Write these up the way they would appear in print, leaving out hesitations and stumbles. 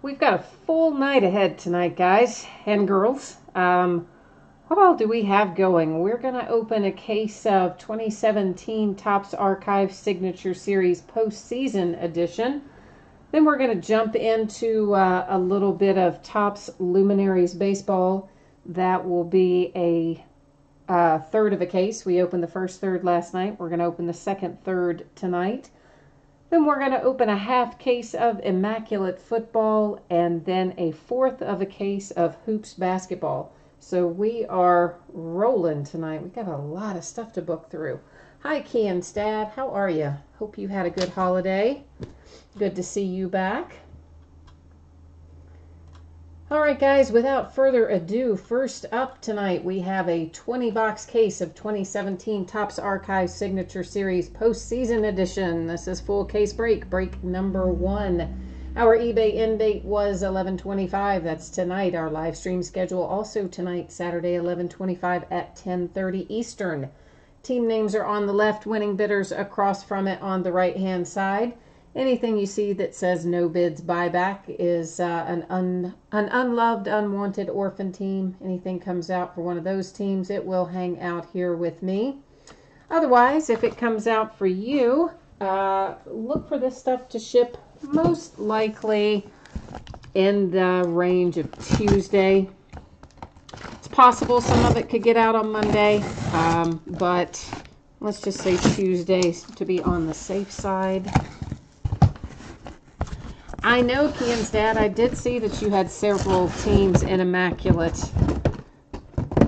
We've got a full night ahead tonight, guys and girls. What all do we have going? We're going to open a case of 2017 Topps Archive Signature Series Postseason Edition. Then we're going to jump into a little bit of Topps Luminaries Baseball. That will be a third of a case. We opened the first third last night. We're going to open the second third tonight. Then we're going to open a half case of Immaculate Football and then a fourth of a case of Hoops Basketball. So we are rolling tonight. We've got a lot of stuff to book through. Hi, Kian Stad. How are you? Hope you had a good holiday. Good to see you back. All right, guys, without further ado, first up tonight, we have a 20-box case of 2017 Topps Archive Signature Series Postseason Edition. This is full case break number 1. Our eBay end date was 11/25. That's tonight. Our live stream schedule also tonight, Saturday, 11/25 at 10:30 Eastern. Team names are on the left, winning bidders across from it on the right-hand side. Anything you see that says no bids buyback is an unloved, unwanted orphan team. Anything comes out for one of those teams, it will hang out here with me. Otherwise, if it comes out for you, look for this stuff to ship most likely in the range of Tuesday. It's possible some of it could get out on Monday, but let's just say Tuesday to be on the safe side. I know, Kian's dad, I did see that you had several teams in Immaculate.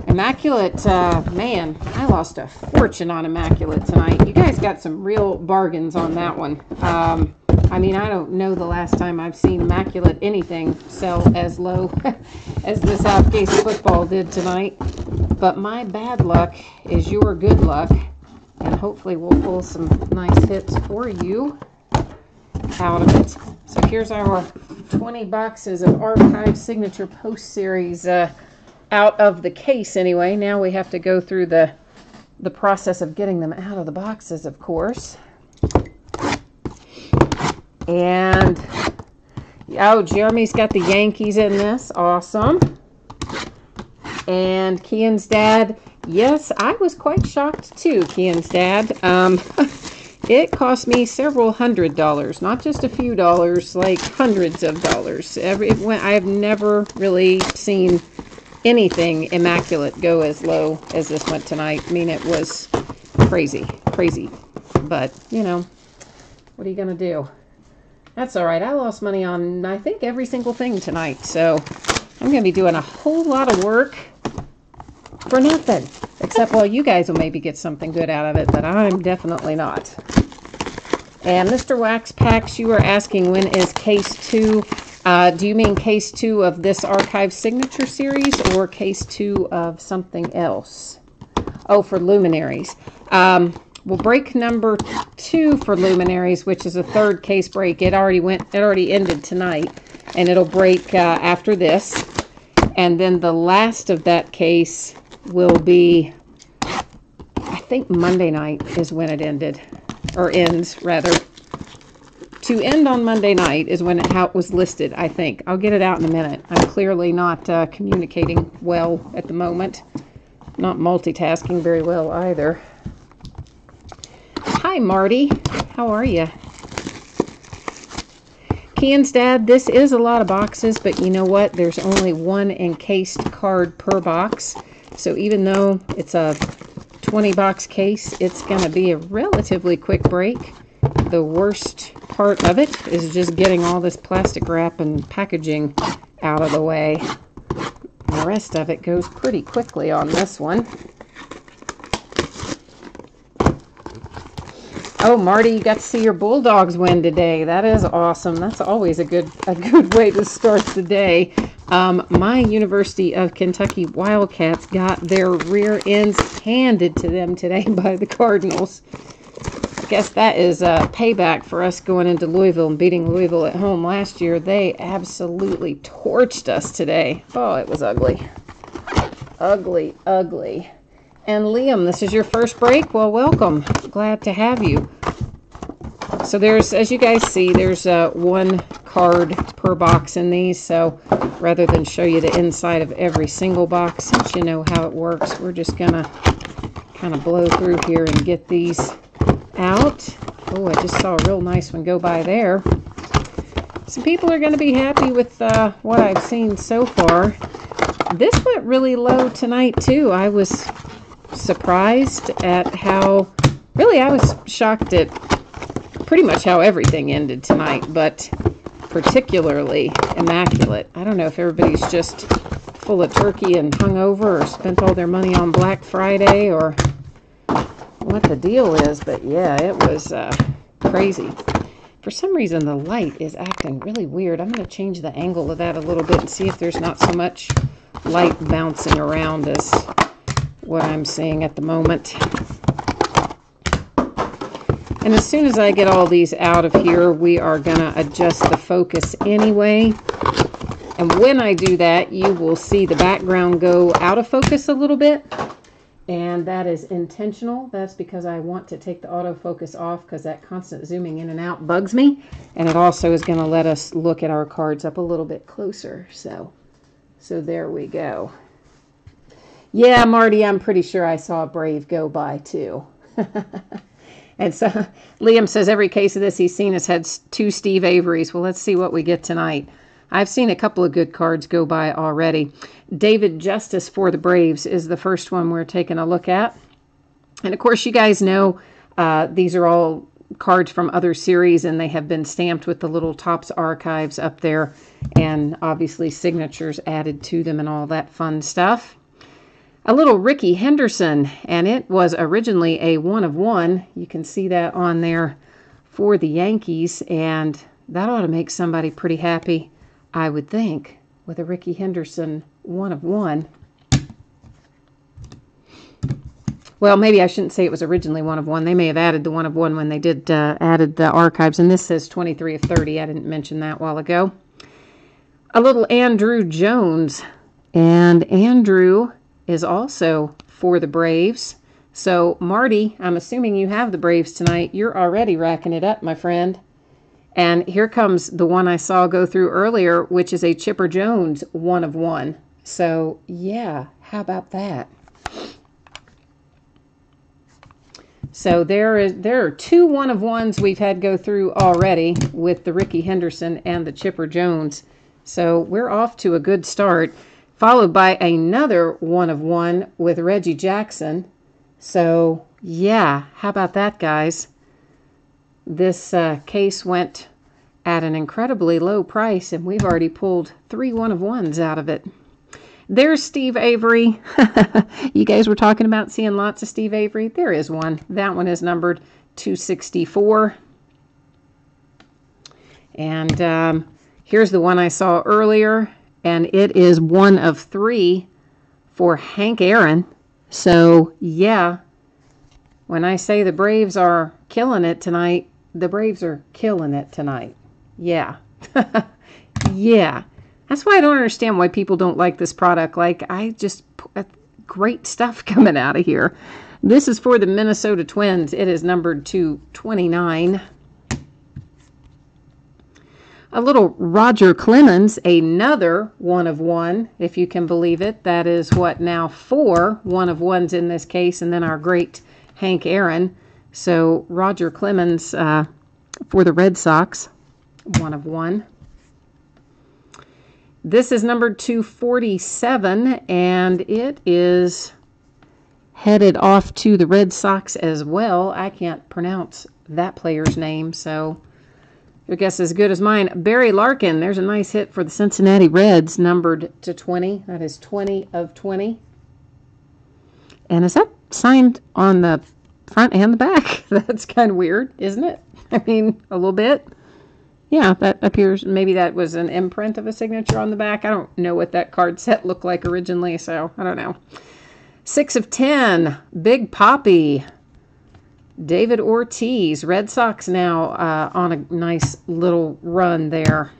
Immaculate, man, I lost a fortune on Immaculate tonight. You guys got some real bargains on that one. I mean, I don't know the last time I've seen Immaculate anything sell as low as this half case of football did tonight. But my bad luck is your good luck, and hopefully we'll pull some nice hits for you out of it. So here's our 20 boxes of Archive Signature Post Series out of the case anyway. Now we have to go through the process of getting them out of the boxes, of course. And, oh, Jeremy's got the Yankees in this. Awesome. And Kian's dad, yes, I was quite shocked too, Kian's dad. It cost me several $100s, not just a few dollars, like hundreds of dollars. I have never really seen anything Immaculate go as low as this went tonight. I mean, it was crazy. But, you know, what are you going to do? That's all right. I lost money on, I think, every single thing tonight. So I'm going to be doing a whole lot of work for nothing. Except, well, you guys will maybe get something good out of it, but I'm definitely not. And Mr. Wax Packs, you were asking when is case 2. Do you mean case 2 of this Archive Signature Series or case 2 of something else? Oh, for Luminaries. Well, break number 2 for Luminaries, which is a third case break. It already ended tonight, and it'll break after this. And then the last of that case will be, I think Monday night is when it ended, or ends rather. To end on Monday night is when how it was listed, I think. I'll get it out in a minute. I'm clearly not communicating well at the moment. Not multitasking very well either. Hi, Marty. How are you? Kian's dad, this is a lot of boxes, but you know what? There's only one encased card per box. So even though it's a 20-box case, it's going to be a relatively quick break. The worst part of it is just getting all this plastic wrap and packaging out of the way. The rest of it goes pretty quickly on this one. Oh, Marty, you got to see your Bulldogs win today. That is awesome. That's always a good way to start the day. My University of Kentucky Wildcats got their rear ends handed to them today by the Cardinals. I guess that is payback for us going into Louisville and beating Louisville at home last year. They absolutely torched us today. Oh, it was ugly. Ugly, ugly. And Liam, this is your first break? Well, welcome. Glad to have you. So there's, as you guys see, there's one card per box in these, so rather than show you the inside of every single box, since you know how it works, we're just gonna kind of blow through here and get these out. Oh, I just saw a real nice one go by there. Some people are going to be happy with what I've seen so far. This went really low tonight too. I was surprised at how, really I was shocked at pretty much how everything ended tonight, but particularly Immaculate. I don't know if everybody's just full of turkey and hungover or spent all their money on Black Friday or what the deal is, but yeah, it was crazy. For some reason, the light is acting really weird. I'm going to change the angle of that a little bit and see if there's not so much light bouncing around as what I'm seeing at the moment. And as soon as I get all these out of here, we are going to adjust the focus anyway. And when I do that, you will see the background go out of focus a little bit. And that is intentional. That's because I want to take the autofocus off because that constant zooming in and out bugs me. And it also is going to let us look at our cards up a little bit closer. So there we go. Yeah, Marty, I'm pretty sure I saw Brave go by too. And so Liam says every case of this he's seen has had 2 Steve Averys. Well, let's see what we get tonight. I've seen a couple of good cards go by already. David Justice for the Braves is the first one we're taking a look at. And of course, you guys know these are all cards from other series, and they have been stamped with the little Topps Archives up there, and obviously signatures added to them and all that fun stuff. A little Ricky Henderson, and it was originally a 1 of 1. You can see that on there for the Yankees, and that ought to make somebody pretty happy, I would think, with a Ricky Henderson 1 of 1. Well, maybe I shouldn't say it was originally 1 of 1. They may have added the 1 of 1 when they did added the archives, and this says 23 of 30. I didn't mention that a while ago. A little Andrew Jones, and Andrew is also for the Braves. So, Marty, I'm assuming you have the Braves tonight. You're already racking it up, my friend. And here comes the one I saw go through earlier, which is a Chipper Jones 1 of 1. So, yeah, how about that? So there are 2 1 of 1s we've had go through already with the Ricky Henderson and the Chipper Jones. So we're off to a good start, followed by another 1 of 1 with Reggie Jackson. So yeah, how about that, guys? This case went at an incredibly low price, and we've already pulled 3 1 of 1s out of it. There's Steve Avery. You guys were talking about seeing lots of Steve Avery. There is one. That one is numbered 264. And here's the one I saw earlier, and it is 1 of 3 for Hank Aaron. So, yeah, when I say the Braves are killing it tonight, the Braves are killing it tonight. Yeah. Yeah. That's why I don't understand why people don't like this product. Like, great stuff coming out of here. This is for the Minnesota Twins. It is numbered to 29. A little Roger Clemens, another 1 of 1, if you can believe it. That is what, now 4 1 of 1s in this case, and then our great Hank Aaron. So Roger Clemens for the Red Sox, 1 of 1. This is numbered 247, and it is headed off to the Red Sox as well. I can't pronounce that player's name, so your guess is as good as mine. Barry Larkin, there's a nice hit for the Cincinnati Reds, numbered to 20. That is 20 of 20. And is that signed on the front and the back? That's kind of weird, isn't it? I mean, a little bit. Yeah, that appears, maybe that was an imprint of a signature on the back. I don't know what that card set looked like originally, so I don't know. 6 of 10, Big Papi. David Ortiz, Red Sox now on a nice little run there.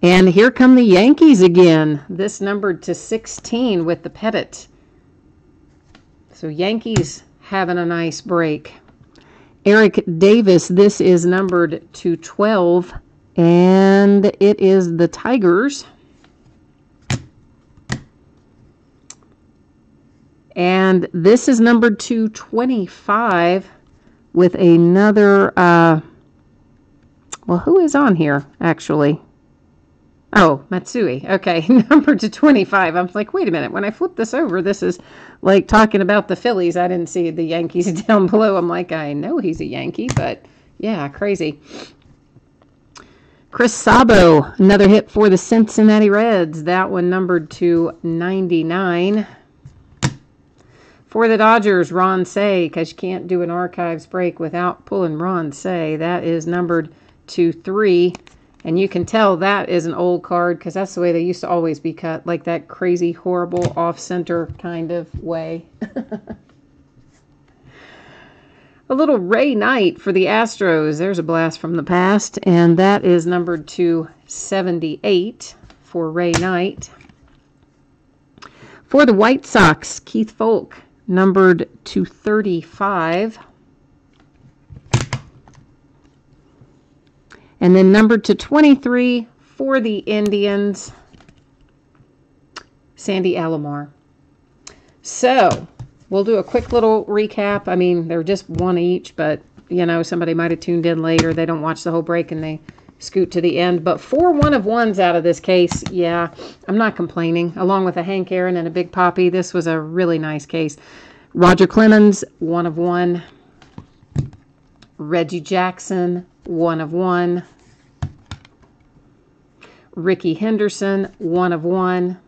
And here come the Yankees again. This numbered to 16 with the Pettit. So Yankees having a nice break. Eric Davis, this is numbered to 12, and it is the Tigers. And this is numbered to 25 with another, well, who is on here, actually? Oh, Matsui. Okay, numbered to 25. I'm like, wait a minute. When I flip this over, this is like talking about the Phillies. I didn't see the Yankees down below. I'm like, I know he's a Yankee, but yeah, crazy. Chris Sabo, another hit for the Cincinnati Reds. That one numbered to 99. For the Dodgers, Ron Cey, because you can't do an archives break without pulling Ron Cey. That is numbered to 3. And you can tell that is an old card because that's the way they used to always be cut, like that crazy, horrible, off-center kind of way. A little Ray Knight for the Astros. There's a blast from the past, and that is numbered to 78 for Ray Knight. For the White Sox, Keith Foulke, numbered to 35. And then numbered to 23 for the Indians, Sandy Alomar. So, we'll do a quick little recap. I mean, they're just one each, but, you know, somebody might have tuned in later. They don't watch the whole break and they scoot to the end. But 4 one-of-ones out of this case, yeah, I'm not complaining. Along with a Hank Aaron and a Big Papi, this was a really nice case. Roger Clemens, 1-of-1. Reggie Jackson, 1-of-1. Rickey Henderson, 1-of-1.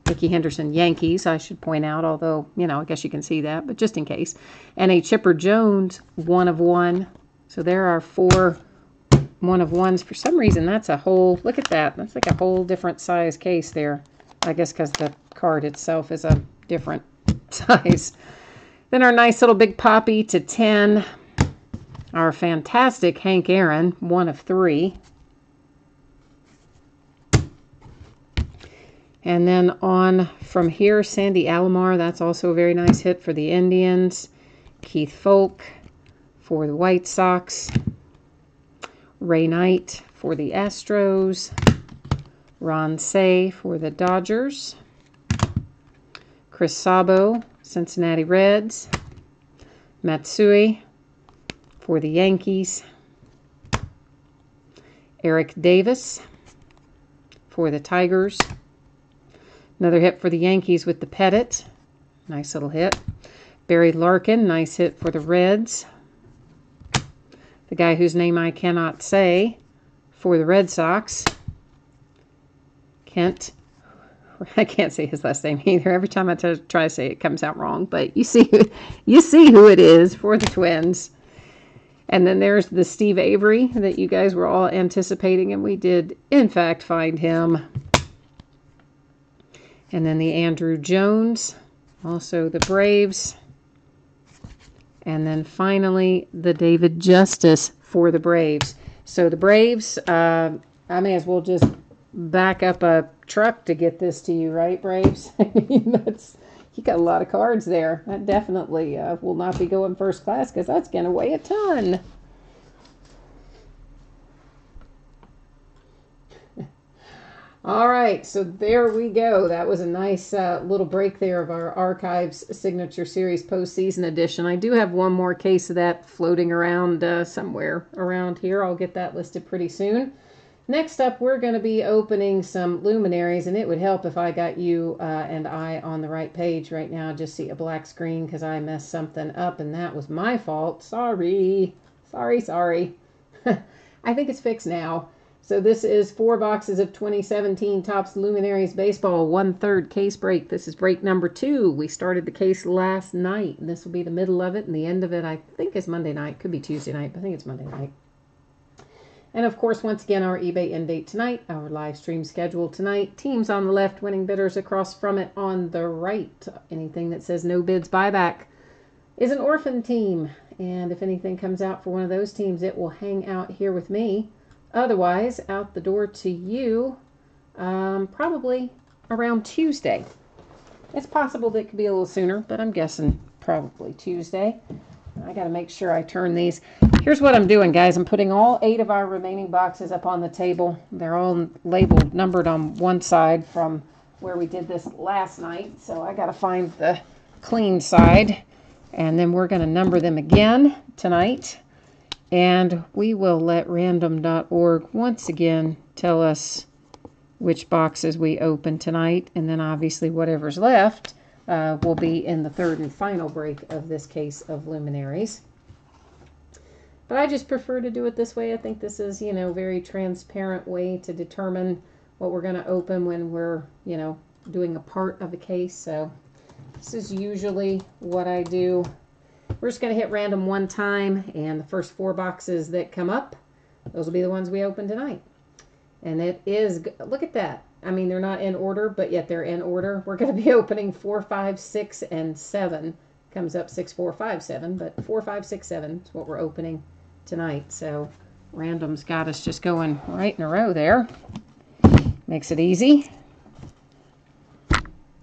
Rickey Henderson, Yankees, I should point out, although, you know, I guess you can see that, but just in case. And a Chipper Jones, 1-of-1. So there are 4 1-of-1s. For some reason, that's a whole, look at that. That's like a whole different size case there. I guess because the card itself is a different size. Then our nice little Big Papi to 10. Our fantastic Hank Aaron, 1-of-3. And then on from here, Sandy Alomar. That's also a very nice hit for the Indians. Keith Foulke for the White Sox. Ray Knight for the Astros. Ron Cey for the Dodgers. Chris Sabo, Cincinnati Reds. Matsui for the Yankees. Eric Davis for the Tigers. Another hit for the Yankees with the Pettit. Nice little hit. Barry Larkin, nice hit for the Reds. The guy whose name I cannot say for the Red Sox. Kent. I can't say his last name either. Every time I try to say it, it comes out wrong. But you see who it is for the Twins. And then there's the Steve Avery that you guys were all anticipating. And we did, in fact, find him. And then the Andrew Jones, also the Braves. And then finally, the David Justice for the Braves. So the Braves, I may as well just back up a truck to get this to you, right, Braves? I mean, you got a lot of cards there. That definitely will not be going first class because that's going to weigh a ton. All right, so there we go. That was a nice little break there of our Archives Signature Series postseason edition. I do have one more case of that floating around somewhere around here. I'll get that listed pretty soon. Next up, we're going to be opening some luminaries, and it would help if I got you and I on the right page right now. Just see a black screen because I messed something up, and that was my fault. Sorry. Sorry. I think it's fixed now. So this is 4 boxes of 2017 Topps Luminaries Baseball, 1/3 case break. This is break number 2. We started the case last night, and this will be the middle of it, and the end of it, I think, is Monday night. Could be Tuesday night, but I think it's Monday night. And, of course, once again, our eBay end date tonight, our live stream schedule tonight. Teams on the left, winning bidders across from it on the right. Anything that says no bids buyback is an orphan team. And if anything comes out for one of those teams, it will hang out here with me. Otherwise, out the door to you, probably around Tuesday. It's possible that it could be a little sooner, but I'm guessing probably Tuesday. I got to make sure I turn these. Here's what I'm doing, guys. I'm putting all 8 of our remaining boxes up on the table. They're all labeled, numbered on one side from where we did this last night. So I got to find the clean side. And then we're going to number them again tonight. And we will let random.org once again tell us which boxes we open tonight. And then obviously whatever's left will be in the third and final break of this case of Luminaries. But I just prefer to do it this way. I think this is, you know, very transparent way to determine what we're going to open when we're, you know, doing a part of a case. So this is usually what I do. We're just going to hit random one time, and the first 4 boxes that come up, those will be the ones we open tonight. And it is, look at that. I mean, they're not in order, but yet they're in order. We're going to be opening 4, 5, 6, and 7. Comes up 6, 4, 5, 7, but 4, 5, 6, 7 is what we're opening tonight. So random's got us just going right in a row there. Makes it easy.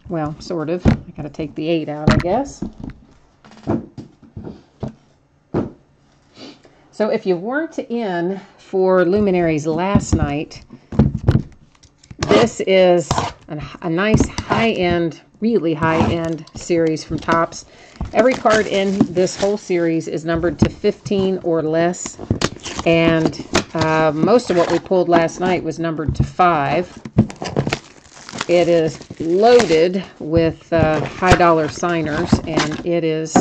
Well, sort of. I got to take the 8 out, I guess. So if you weren't in for Luminaries last night, this is a nice high-end, really high-end series from Topps. Every card in this whole series is numbered to 15 or less, and most of what we pulled last night was numbered to 5. It is loaded with high-dollar signers, and it is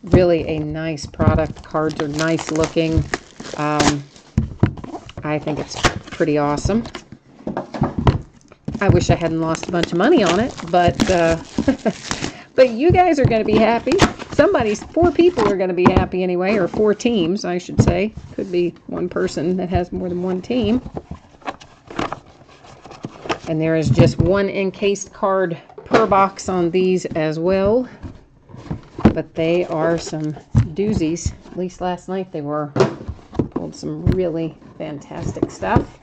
really a nice product. Cards are nice looking. I think it's pretty awesome. I wish I hadn't lost a bunch of money on it, but but you guys are going to be happy. 4 people are going to be happy anyway, or 4 teams, I should say. Could be one person that has more than one team. And there is just 1 encased card per box on these as well. But they are some doozies. At least last night they were. Pulled some really fantastic stuff.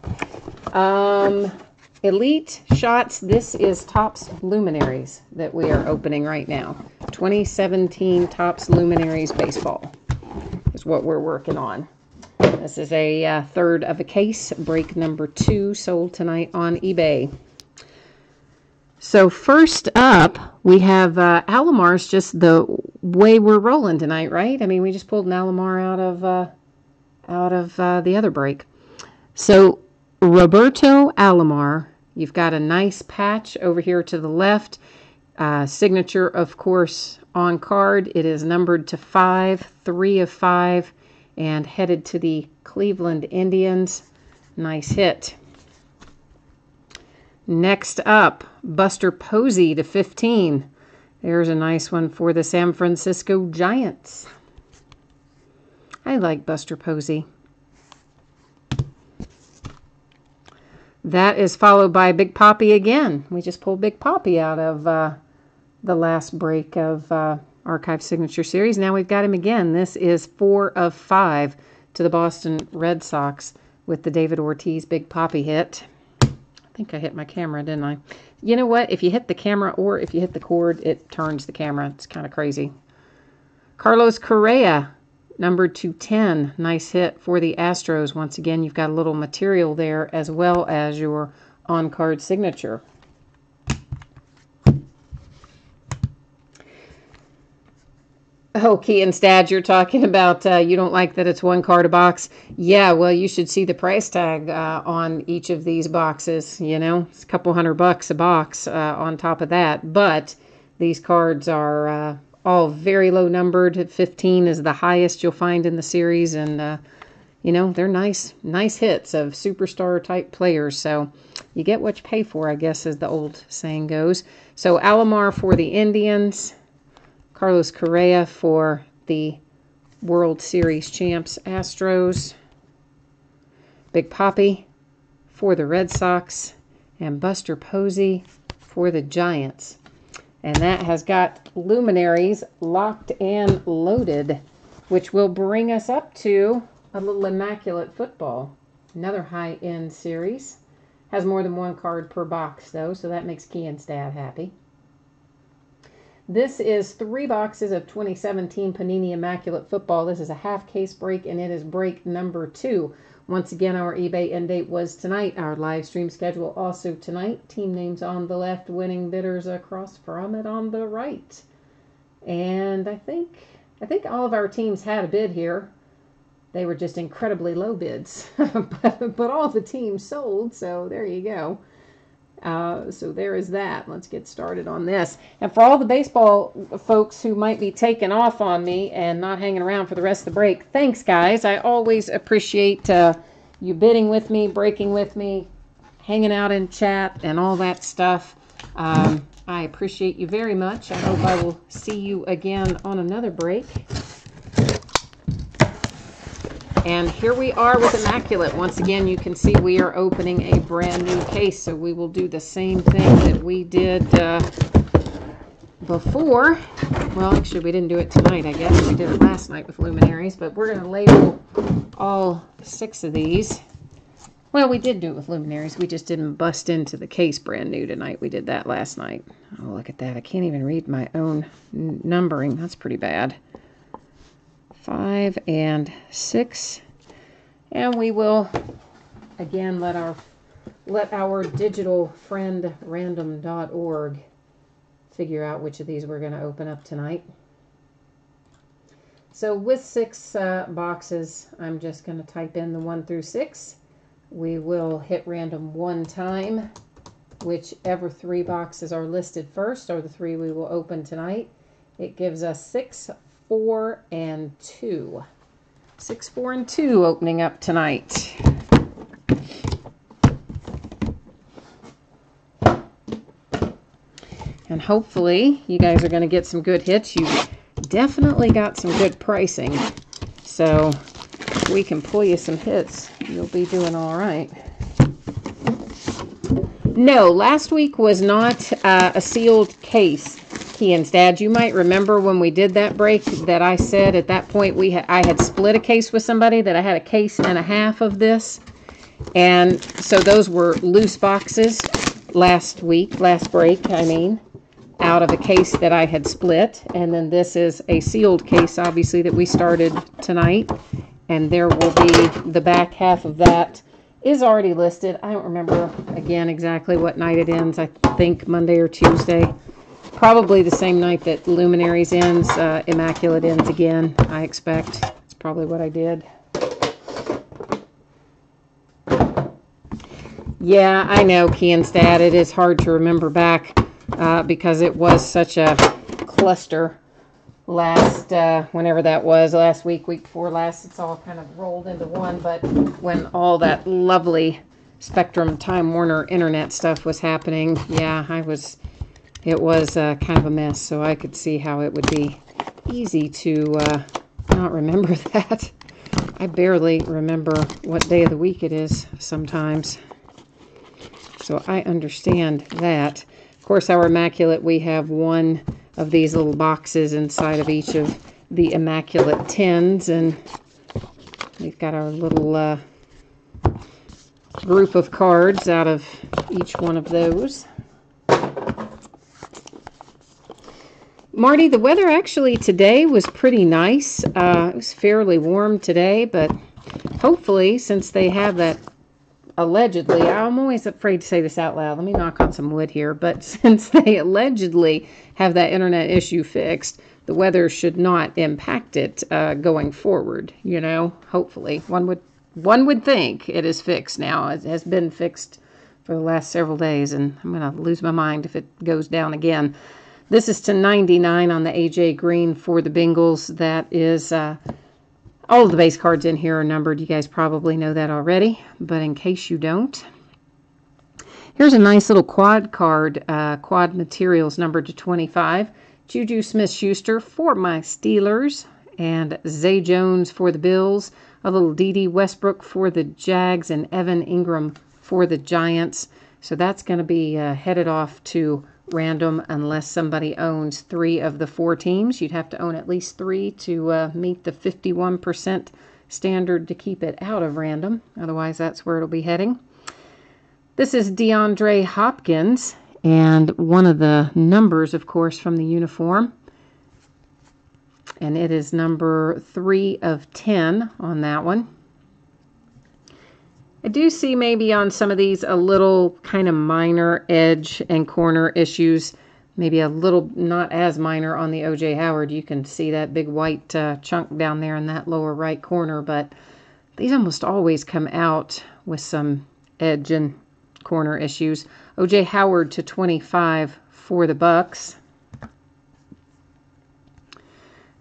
Elite Shots. This is Topps Luminaries that we are opening right now. 2017 Topps Luminaries Baseball is what we're working on. This is a third of a case. Break number 2 sold tonight on eBay. So first up, we have Alomar's just the way we're rolling tonight, right? I mean, we just pulled an Alomar out of the other break. So Roberto Alomar, you've got a nice patch over here to the left. Signature, of course, on card. It is numbered to 5, 3 of 5, and headed to the Cleveland Indians. Nice hit. Next up, Buster Posey to 15. There's a nice one for the San Francisco Giants. I like Buster Posey. That is followed by Big Papi again. We just pulled Big Papi out of the last break of Archive Signature Series. Now we've got him again. This is 4 of 5 to the Boston Red Sox with the David Ortiz Big Papi hit. I think I hit my camera, didn't I? You know what? If you hit the camera or if you hit the cord, it turns the camera. It's kind of crazy. Carlos Correa, numbered to 10. Nice hit for the Astros. Once again, you've got a little material there as well as your on-card signature. Oh, Key and Stad, you're talking about you don't like that it's 1 card a box. Yeah, well, you should see the price tag on each of these boxes. You know, it's a couple $100 a box on top of that. But these cards are all very low numbered. 15 is the highest you'll find in the series. And, you know, they're nice hits of superstar type players. So you get what you pay for, I guess, as the old saying goes. So Alomar for the Indians. Carlos Correa for the World Series champs Astros. Big Papi for the Red Sox. And Buster Posey for the Giants. And that has got Luminaries locked and loaded, which will bring us up to a little Immaculate Football. Another high-end series. Has more than 1 card per box, though, so that makes Key and Stad happy. This is 3 boxes of 2017 Panini Immaculate Football. This is a half case break, and it is break number 2. Once again, our eBay end date was tonight. Our live stream schedule also tonight. Team names on the left, winning bidders across from it on the right. And I think all of our teams had a bid here. They were just incredibly low bids, but all the teams sold, so there you go. So there is that. Let's get started on this. And for all the baseball folks who might be taking off on me and not hanging around for the rest of the break, thanks, guys. I always appreciate you bidding with me, breaking with me, hanging out in chat, and all that stuff. I appreciate you very much. I hope I will see you again on another break. And here we are with Immaculate. Once again, you can see we are opening a brand new case, so we will do the same thing that we did before. Well, actually, we didn't do it tonight, I guess. We did it last night with Luminaries, but we're going to label all 6 of these. Well, we did do it with Luminaries. We just didn't bust into the case brand new tonight. We did that last night. Oh, look at that. I can't even read my own numbering. That's pretty bad. 5 and 6, and we will again let our digital friend random.org figure out which of these we're going to open up tonight. So with 6 boxes, I'm just going to type in the 1 through 6. We will hit random 1 time. Whichever 3 boxes are listed first are the 3 we will open tonight. It gives us 6, 4, and 2. 6, 4, and 2 opening up tonight. And hopefully you guys are going to get some good hits. You definitely got some good pricing. So if we can pull you some hits, you'll be doing all right. No, last week was not a sealed case. Kian's Dad, you might remember when we did that break that I said at that point I had split a case with somebody, that I had a case and a half of this. And so those were loose boxes last break, out of a case that I had split. And then this is a sealed case, obviously, that we started tonight. And there will be the back half of that is already listed. I don't remember, again, exactly what night it ends. I think Monday or Tuesday. Probably the same night that Luminaries ends, Immaculate ends again, I expect. That's probably what I did. Yeah, I know, Kian's Dad. It is hard to remember back because it was such a cluster last, whenever that was, last week before last. It's all kind of rolled into one. But when all that lovely Spectrum Time Warner internet stuff was happening, yeah, it was kind of a mess, so I could see how it would be easy to not remember that. I barely remember what day of the week it is sometimes, so I understand that. Of course, our Immaculate, we have 1 of these little boxes inside of each of the Immaculate tins, and we've got our little group of cards out of each one of those. Marty, the weather actually today was pretty nice. It was fairly warm today, but hopefully, since they have that, allegedly, I'm always afraid to say this out loud. Let me knock on some wood here. But since they allegedly have that internet issue fixed, the weather should not impact it going forward. You know, hopefully. One would think it is fixed now. It has been fixed for the last several days, and I'm going to lose my mind if it goes down again. This is to 99 on the AJ Green for the Bengals. That is, all of the base cards in here are numbered. You guys probably know that already, but in case you don't, here's a nice little quad card, quad materials numbered to 25. Juju Smith-Schuster for my Steelers, and Zay Jones for the Bills. A little Dede Westbrook for the Jags, and Evan Ingram for the Giants. So that's going to be headed off to random unless somebody owns 3 of the 4 teams. You'd have to own at least 3 to meet the 51% standard to keep it out of random. Otherwise, that's where it'll be heading. This is DeAndre Hopkins, and one of the numbers, of course, from the uniform. And it is number 3 of 10 on that one. I do see maybe on some of these a little kind of minor edge and corner issues. Maybe a little not as minor on the O.J. Howard. You can see that big white chunk down there in that lower right corner. But these almost always come out with some edge and corner issues. O.J. Howard to 25 for the Bucks.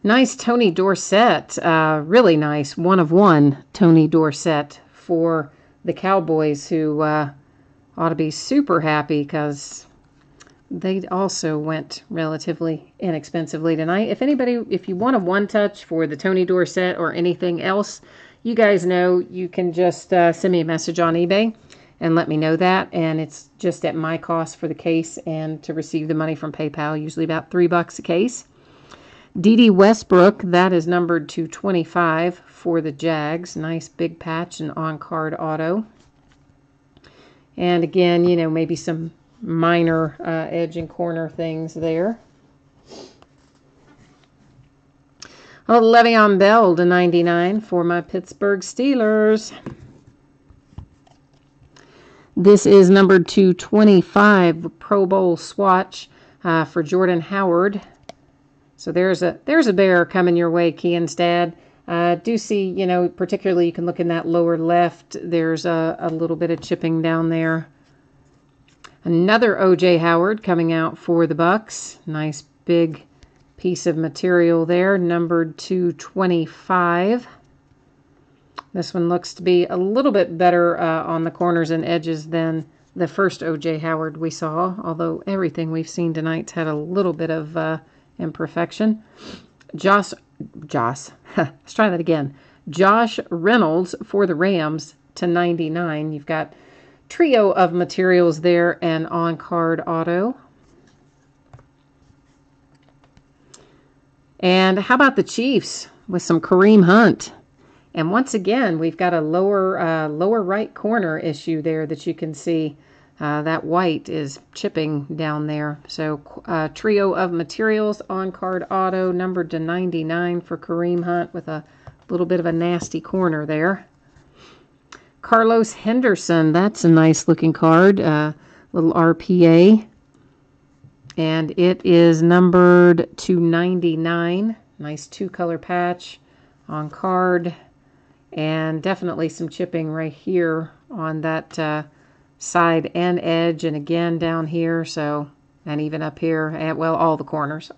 Nice Tony Dorsett, really nice, 1 of 1 Tony Dorsett for the Cowboys, who ought to be super happy because they also went relatively inexpensively tonight. If you want a one-touch for the Tony Dorsett or anything else, you guys know you can just send me a message on eBay and let me know that, and it's just at my cost for the case and to receive the money from PayPal, usually about $3 a case. Dede Westbrook, that is numbered to 25 for the Jags. Nice big patch and on-card auto. And again, you know, maybe some minor edge and corner things there. Oh, Le'Veon Bell to 99 for my Pittsburgh Steelers. This is numbered to 25 Pro Bowl swatch for Jordan Howard. So there's a bear coming your way, Kienstad. Do see, you know, particularly you can look in that lower left. There's a little bit of chipping down there. Another O.J. Howard coming out for the Bucks. Nice big piece of material there, numbered to 25. This one looks to be a little bit better on the corners and edges than the first O.J. Howard we saw, although everything we've seen tonight's had a little bit of imperfection. Let's try that again. Josh Reynolds for the Rams to 99. You've got trio of materials there and on-card auto. And how about the Chiefs with some Kareem Hunt? And once again, we've got a lower right corner issue there that you can see. That white is chipping down there. So trio of materials, on-card auto, numbered to 99 for Kareem Hunt with a little bit of a nasty corner there. Carlos Henderson, that's a nice looking card, little RPA. And it is numbered to 99. Nice 2-color patch on card. And definitely some chipping right here on that side and edge, and again down here, so, and even up here, and well, all the corners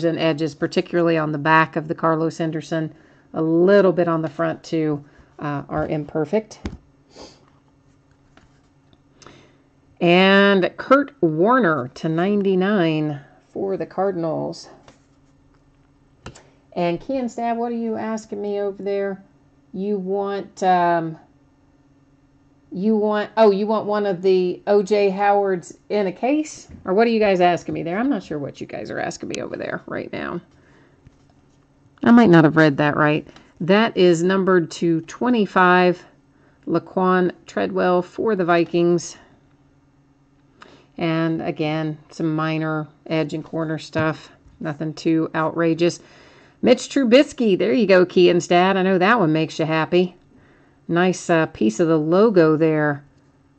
and edges, particularly on the back of the Carlos Henderson, a little bit on the front too, are imperfect. And Kurt Warner to 99 for the Cardinals. And Kienstad, what are you asking me over there? You want one of the O.J. Howards in a case? Or what are you guys asking me there? I'm not sure what you guys are asking me over there right now. I might not have read that right. That is numbered to 25, Laquan Treadwell for the Vikings. And again, some minor edge and corner stuff. Nothing too outrageous. Mitch Trubisky, there you go, Kienstad. I know that one makes you happy. Nice piece of the logo there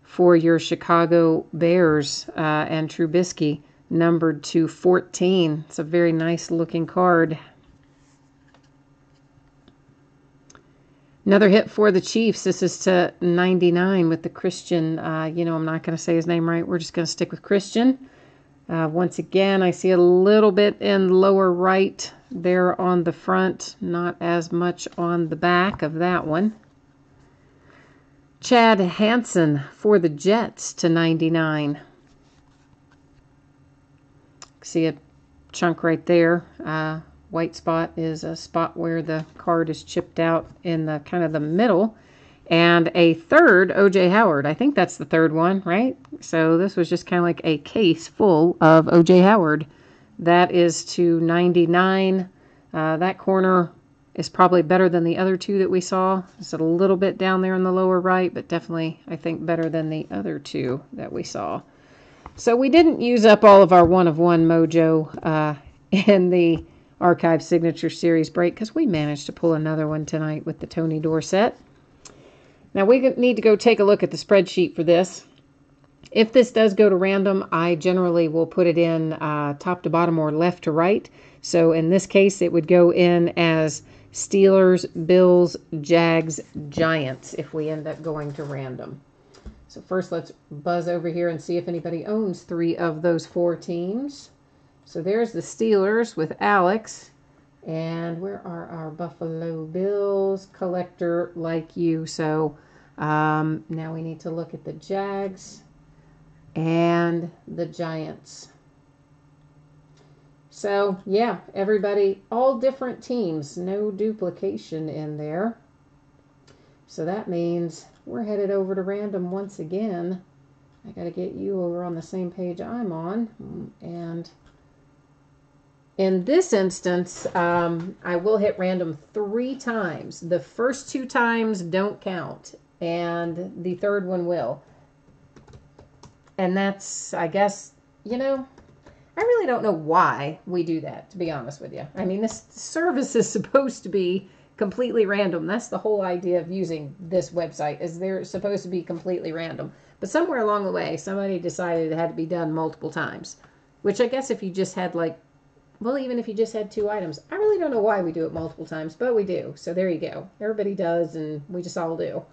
for your Chicago Bears and Trubisky, numbered to 14. It's a very nice looking card. Another hit for the Chiefs. This is to 99 with the Christian. I'm not going to say his name right. We're just going to stick with Christian. Once again, I see a little bit in lower right there on the front. Not as much on the back of that one. Chad Hansen for the Jets to 99. See a chunk right there. White spot is a spot where the card is chipped out in the kind of the middle. And a third O.J. Howard. I think that's the third one, right? So this was just kind of like a case full of O.J. Howard. That is to 99. That corner is probably better than the other two that we saw. It's a little bit down there in the lower right, but definitely, I think, better than the other two that we saw. So we didn't use up all of our one-of-one mojo in the Archive Signature Series break because we managed to pull another one tonight with the Tony Dorsett. Now we need to go take a look at the spreadsheet for this. If this does go to random, I generally will put it in top to bottom or left to right. So in this case, it would go in as Steelers, Bills, Jags, Giants if we end up going to random. So first let's buzz over here and see if anybody owns 3 of those 4 teams. So there's the Steelers with Alex. And where are our Buffalo Bills? Collector like you. So now we need to look at the Jags and the Giants. So yeah, everybody, all different teams, no duplication in there. So that means we're headed over to random once again. I got to get you over on the same page I'm on. And in this instance, I will hit random 3 times. The first 2 times don't count, and the third one will. And that's, I guess, you know, I really don't know why we do that, to be honest with you. I mean, this service is supposed to be completely random. That's the whole idea of using this website, is they're supposed to be completely random. But somewhere along the way, somebody decided it had to be done multiple times, which I guess if you just had like, well, even if you just had 2 items, I really don't know why we do it multiple times, but we do. So there you go. Everybody does, and we just all do.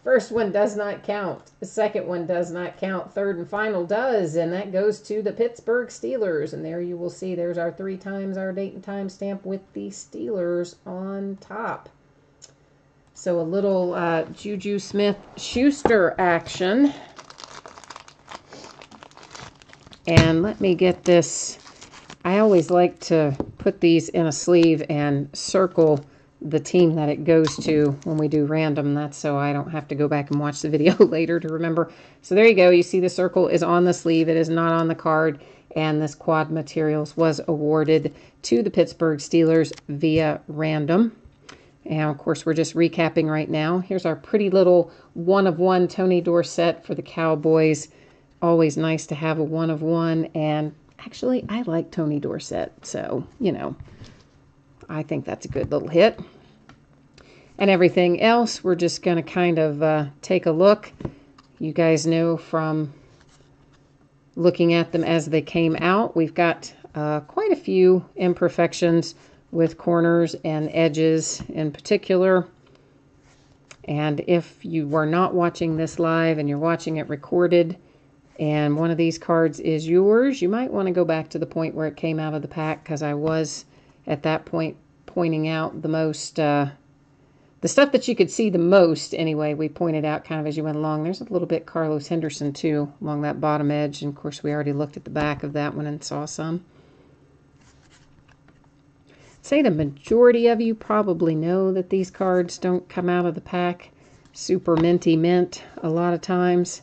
First one does not count. The second one does not count. Third and final does, and that goes to the Pittsburgh Steelers. And there you will see there's our 3 times our date and time stamp with the Steelers on top. So a little Juju Smith-Schuster action. And let me get this. I always like to put these in a sleeve and circle the team that it goes to when we do random. That's so I don't have to go back and watch the video later to remember. So there you go. You see the circle is on the sleeve. It is not on the card. And this quad materials was awarded to the Pittsburgh Steelers via random. And of course, we're just recapping right now. Here's our pretty little one-of-one Tony Dorsett for the Cowboys. Always nice to have a one-of-one. And actually, I like Tony Dorsett. So, you know, I think that's a good little hit. And everything else, we're just going to kind of take a look. You guys know from looking at them as they came out, we've got quite a few imperfections with corners and edges in particular. And if you were not watching this live and you're watching it recorded and one of these cards is yours, you might want to go back to the point where it came out of the pack, because I was at that point pointing out the most, the stuff that you could see the most anyway, we pointed out kind of as you went along. There's a little bit Carlos Henderson too along that bottom edge, and of course we already looked at the back of that one and saw some. Say the majority of you probably know that these cards don't come out of the pack super minty mint a lot of times.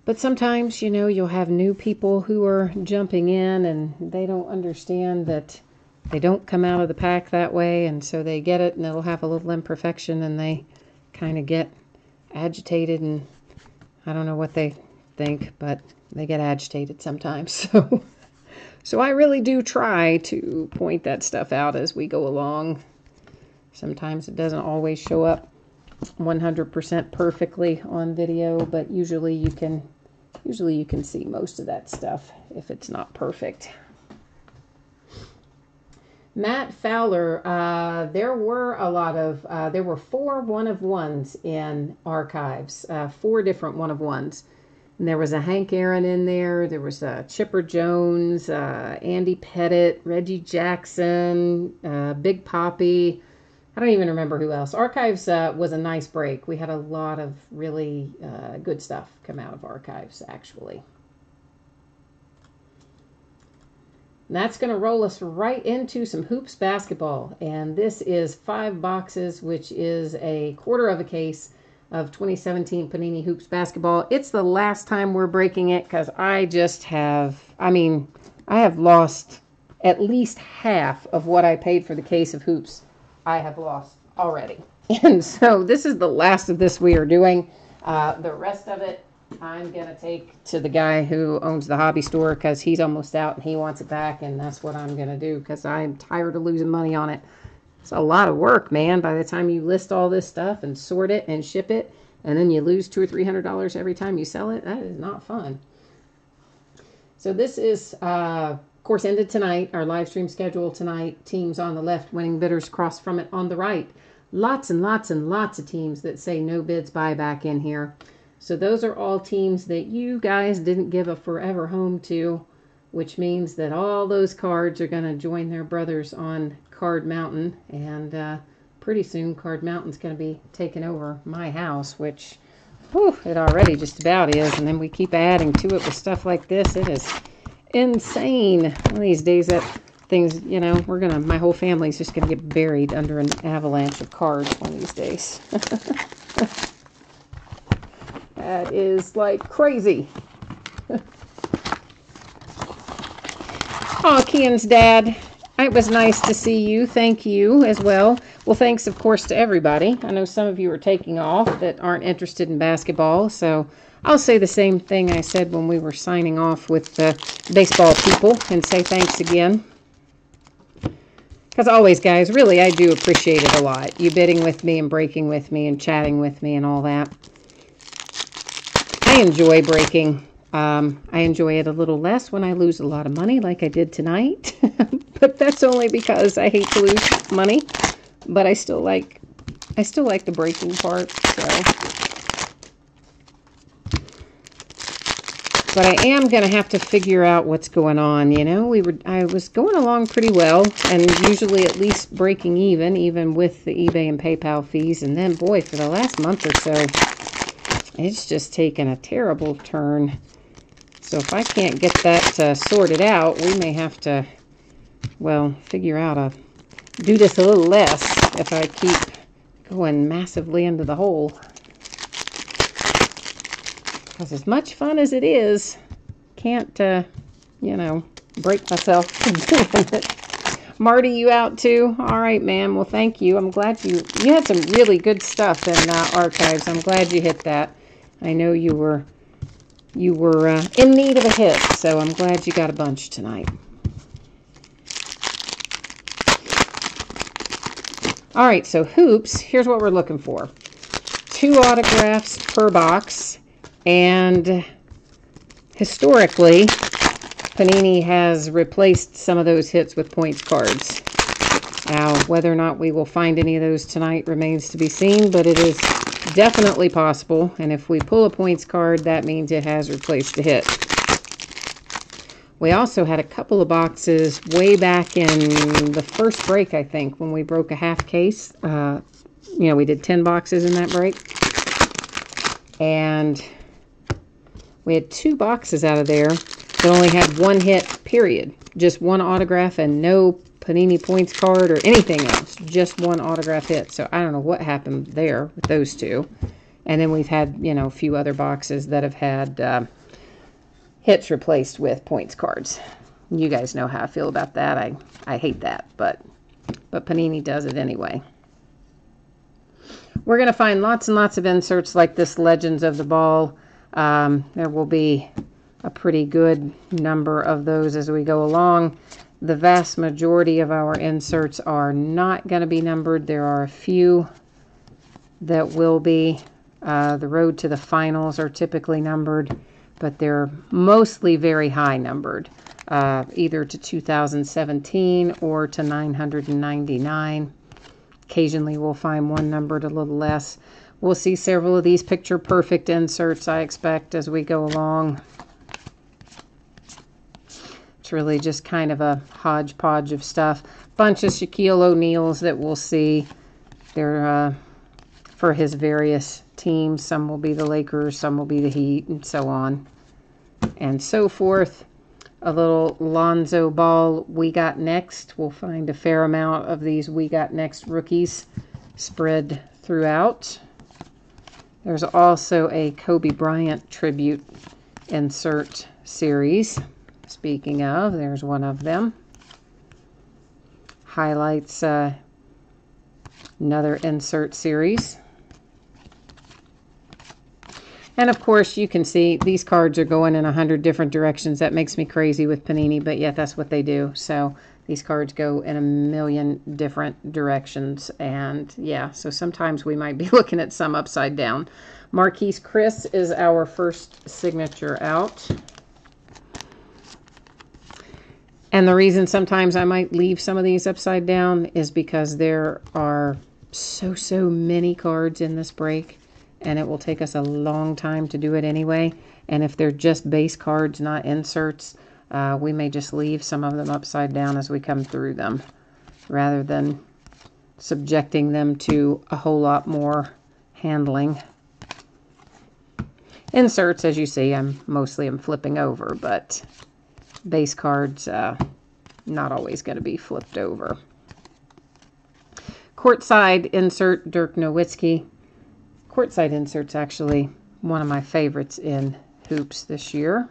But sometimes, you know, you'll have new people who are jumping in and they don't understand that they don't come out of the pack that way, and so they get it and it'll have a little imperfection and they kind of get agitated, and I don't know what they think, but they get agitated sometimes. So I really do try to point that stuff out as we go along. Sometimes it doesn't always show up 100% perfectly on video, but usually you can see most of that stuff if it's not perfect. Matt Fowler, there were 4 one-of-ones in archives, 4 different one-of-ones. And there was a Hank Aaron in there. There was Chipper Jones, Andy Pettit, Reggie Jackson, Big Papi. I don't even remember who else. Archives was a nice break. We had a lot of really good stuff come out of Archives, actually. And that's going to roll us right into some Hoops basketball. And this is 5 boxes, which is a quarter of a case of 2017 Panini Hoops basketball. It's the last time we're breaking it because I have lost at least half of what I paid for the case of Hoops. I have lost already. And so this is the last of this we are doing. The rest of it I'm going to take to the guy who owns the hobby store because he's almost out and he wants it back, and that's what I'm going to do because I'm tired of losing money on it. It's a lot of work, man. By the time you list all this stuff and sort it and ship it, and then you lose $200 or $300 every time you sell it, that is not fun. So this is, of course, ended tonight. Our live stream schedule tonight. Teams on the left, winning bidders cross from it on the right. Lots and lots and lots of teams that say no bids buyback in here. So those are all teams that you guys didn't give a forever home to, which means that all those cards are going to join their brothers on Card Mountain. And pretty soon Card Mountain's going to be taking over my house, which, whew, it already just about is. And then we keep adding to it with stuff like this. It is insane. One of these days that things, you know, my whole family's just going to get buried under an avalanche of cards one of these days. That is like crazy. Oh, Kian's dad, it was nice to see you. Thank you as well. Well, thanks, of course, to everybody. I know some of you are taking off that aren't interested in basketball, so I'll say the same thing I said when we were signing off with the baseball people and say thanks again. Because always, guys, really, I do appreciate it a lot. You bidding with me and breaking with me and chatting with me and all that. I enjoy breaking. I enjoy it a little less when I lose a lot of money like I did tonight. But that's only because I hate to lose money. But I still like the breaking part. So. But I am going to have to figure out what's going on, you know. I was going along pretty well and usually at least breaking even with the eBay and PayPal fees. And then, boy, for the last month or so, it's just taken a terrible turn. So if I can't get that sorted out, we may have to, well, figure out do this a little less if I keep going massively into the hole. Because as much fun as it is, can't, you know, break myself doing it. Marty, you out too? All right, ma'am. Well, thank you. I'm glad you had some really good stuff in archives. I'm glad you hit that. I know you were in need of a hit, so I'm glad you got a bunch tonight. All right, so hoops, here's what we're looking for. 2 autographs per box, and historically, Panini has replaced some of those hits with points cards. Now, whether or not we will find any of those tonight remains to be seen, but it is definitely possible, and if we pull a points card, that means it has replaced the hit. We also had a couple of boxes way back in the first break, I think, when we broke a half case. You know, we did 10 boxes in that break. And we had 2 boxes out of there that only had 1 hit, period. Just 1 autograph and no Panini points card or anything else. Just 1 autograph hit. So I don't know what happened there with those 2. And then we've had, you know, a few other boxes that have had hits replaced with points cards. You guys know how I feel about that. I hate that, but Panini does it anyway. We're going to find lots and lots of inserts like this Legends of the Ball. There will be a pretty good number of those as we go along. The vast majority of our inserts are not going to be numbered. There are a few that will be. The Road to the Finals are typically numbered, but they're mostly very high numbered, either to 2017 or to 999. Occasionally we'll find one numbered a little less. We'll see several of these picture perfect inserts, I expect, as we go along. It's really just kind of a hodgepodge of stuff. Bunch of Shaquille O'Neals that we'll see. They're for his various teams. Some will be the Lakers, some will be the Heat, and so on and so forth. A little Lonzo Ball We Got Next. We'll find a fair amount of these We Got Next rookies spread throughout. There's also a Kobe Bryant tribute insert series. Speaking of, there's one of them. Highlights another insert series. And of course, you can see these cards are going in 100 different directions. That makes me crazy with Panini, but yet that's what they do. So these cards go in a million different directions. And yeah, so sometimes we might be looking at some upside down. Marquise Chris is our first signature out. And the reason sometimes I might leave some of these upside down is because there are so many cards in this break. And it will take us a long time to do it anyway. And if they're just base cards, not inserts, we may just leave some of them upside down as we come through them, rather than subjecting them to a whole lot more handling. Inserts, as you see, I'm mostly flipping over, but base cards, not always going to be flipped over. Courtside insert, Dirk Nowitzki. Courtside insert's actually one of my favorites in hoops this year.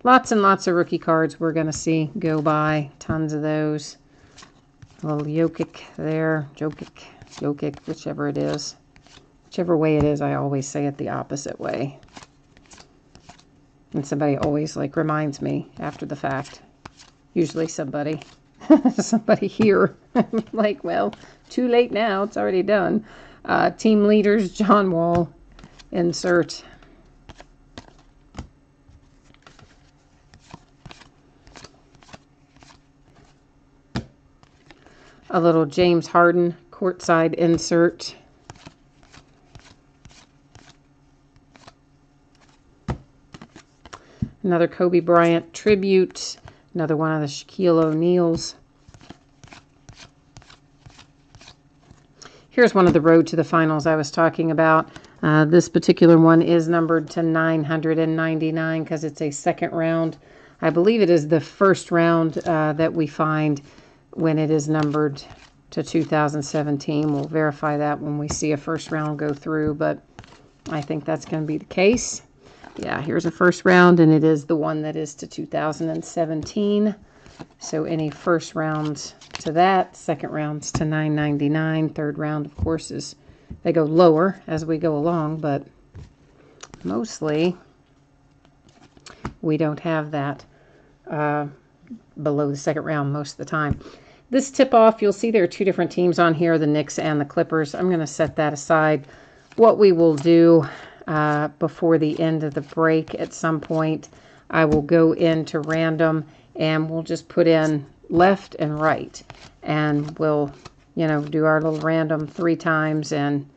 Lots and lots of rookie cards we're going to see go by. Tons of those. A little Jokic there. Jokic, whichever it is. Whichever way it is, I always say it the opposite way. And somebody always reminds me after the fact. Usually somebody. Somebody here. Well, too late now. It's already done. Team leaders, John Wall, insert. A little James Harden, courtside insert. Another Kobe Bryant tribute. Another one of the Shaquille O'Neals. Here's one of the Road to the Finals I was talking about. This particular one is numbered to 999 because it's a second round. I believe it is the first round that we find when it is numbered to 2017. We'll verify that when we see a first round go through, but I think that's going to be the case. Yeah, here's a first round, and it is the one that is to 2017. So any first rounds to that, second rounds to 999, third round, of course, is they go lower as we go along, but mostly we don't have that below the second round most of the time. This tip-off, you'll see there are two different teams on here, the Knicks and the Clippers. I'm going to set that aside. What we will do before the end of the break at some point, I will go into random and we'll just put in left and right, and we'll, do our little random 3 times, and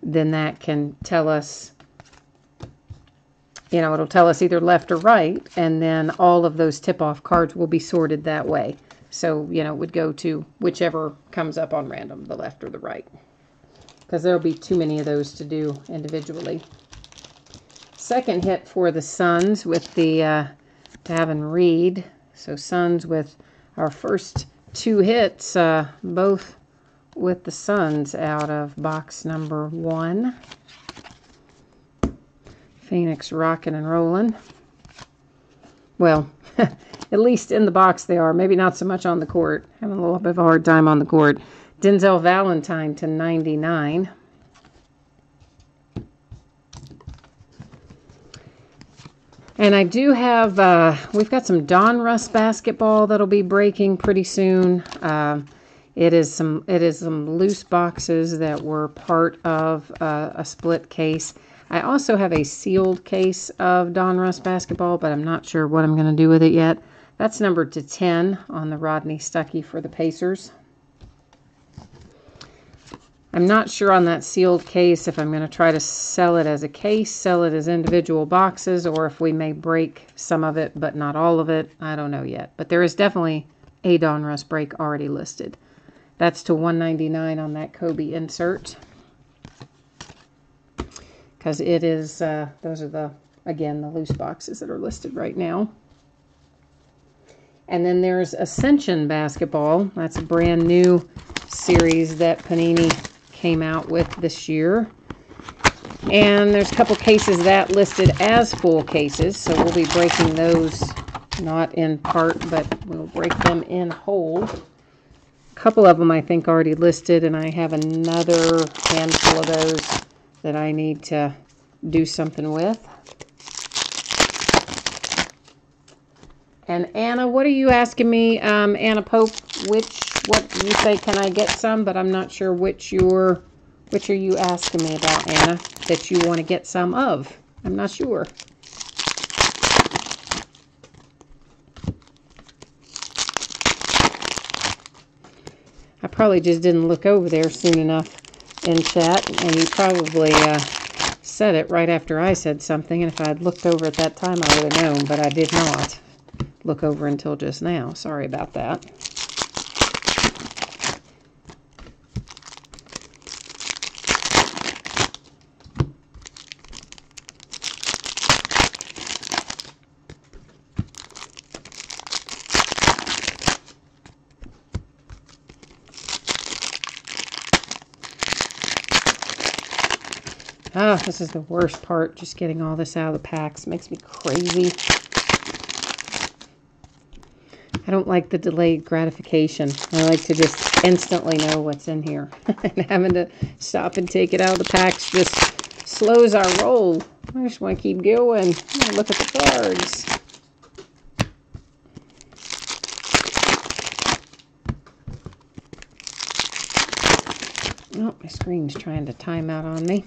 then that can tell us, it'll tell us either left or right, and then all of those tip-off cards will be sorted that way. So, it would go to whichever comes up on random, the left or the right, because there'll be too many of those to do individually. Second hit for the Suns with the Davin Reed. So Suns with our first 2 hits, both with the Suns out of box number 1. Phoenix rocking and rolling. Well, at least in the box they are. Maybe not so much on the court. Having a little bit of a hard time on the court. Denzel Valentine to 99. And I do have, we've got some Donruss basketball that'll be breaking pretty soon. It is some loose boxes that were part of a split case. I also have a sealed case of Donruss basketball, but I'm not sure what I'm going to do with it yet. That's numbered to 10 on the Rodney Stuckey for the Pacers. I'm not sure on that sealed case if I'm going to try to sell it as a case, sell it as individual boxes, or if we may break some of it but not all of it. I don't know yet. But there is definitely a Donruss break already listed. That's to $199 on that Kobe insert. Because it is, those are again, the loose boxes that are listed right now. And then there's Ascension Basketball. That's a brand new series that Panini came out with this year. And there's a couple cases that listed as full cases, so we'll be breaking those, not in part, but we'll break them in whole. A couple of them I think already listed, and I have another handful of those that I need to do something with. And Anna, what are you asking me? Anna Pope, what you say, can I get some? But I'm not sure which are you asking me about, Anna, that you want to get some of. I'm not sure. I probably just didn't look over there soon enough in chat, and you probably said it right after I said something, and if I had looked over at that time, I would have known, but I did not look over until just now. Sorry about that. Ah, this is the worst part, just getting all this out of the packs. Makes me crazy. I don't like the delayed gratification. I like to just instantly know what's in here. And having to stop and take it out of the packs just slows our roll. I just want to keep going. Look at the cards. Oh, my screen's trying to time out on me.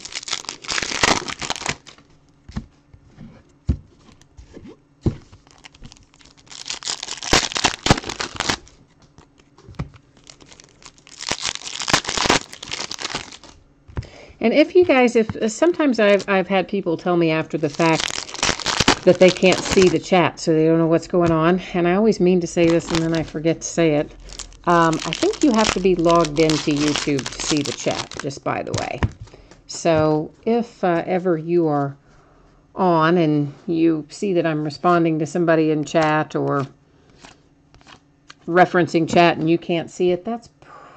And if you guys, sometimes I've had people tell me after the fact that they can't see the chat, so they don't know what's going on. And I always mean to say this and then I forget to say it. I think you have to be logged into YouTube to see the chat, just by the way. So if ever you are on and you see that I'm responding to somebody in chat or referencing chat and you can't see it, that's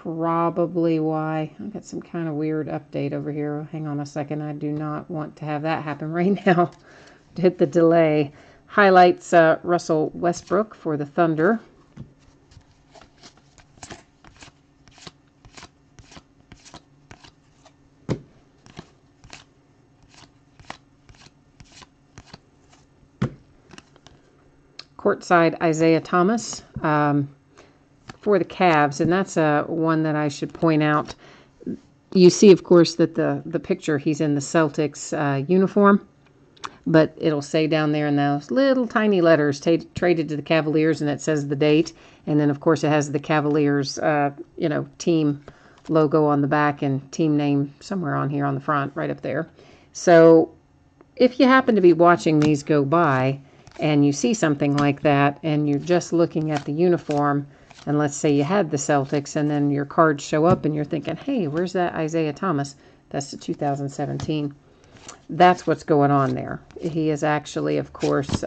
probably why. I've got some kind of weird update over here. Hang on a second. I do not want to have that happen right now. Hit the delay. Highlights Russell Westbrook for the Thunder. Courtside Isaiah Thomas for the Cavs, and that's one that I should point out. You see, of course, that the picture, he's in the Celtics uniform, but it'll say down there in those little tiny letters, traded to the Cavaliers, and it says the date, and then, of course, it has the Cavaliers, team logo on the back and team name somewhere on here on the front, right up there. So if you happen to be watching these go by, and you see something like that, and you're just looking at the uniform, and let's say you had the Celtics, and then your cards show up, and you're thinking, hey, where's that Isaiah Thomas? That's the 2017. That's what's going on there. He has actually, of course,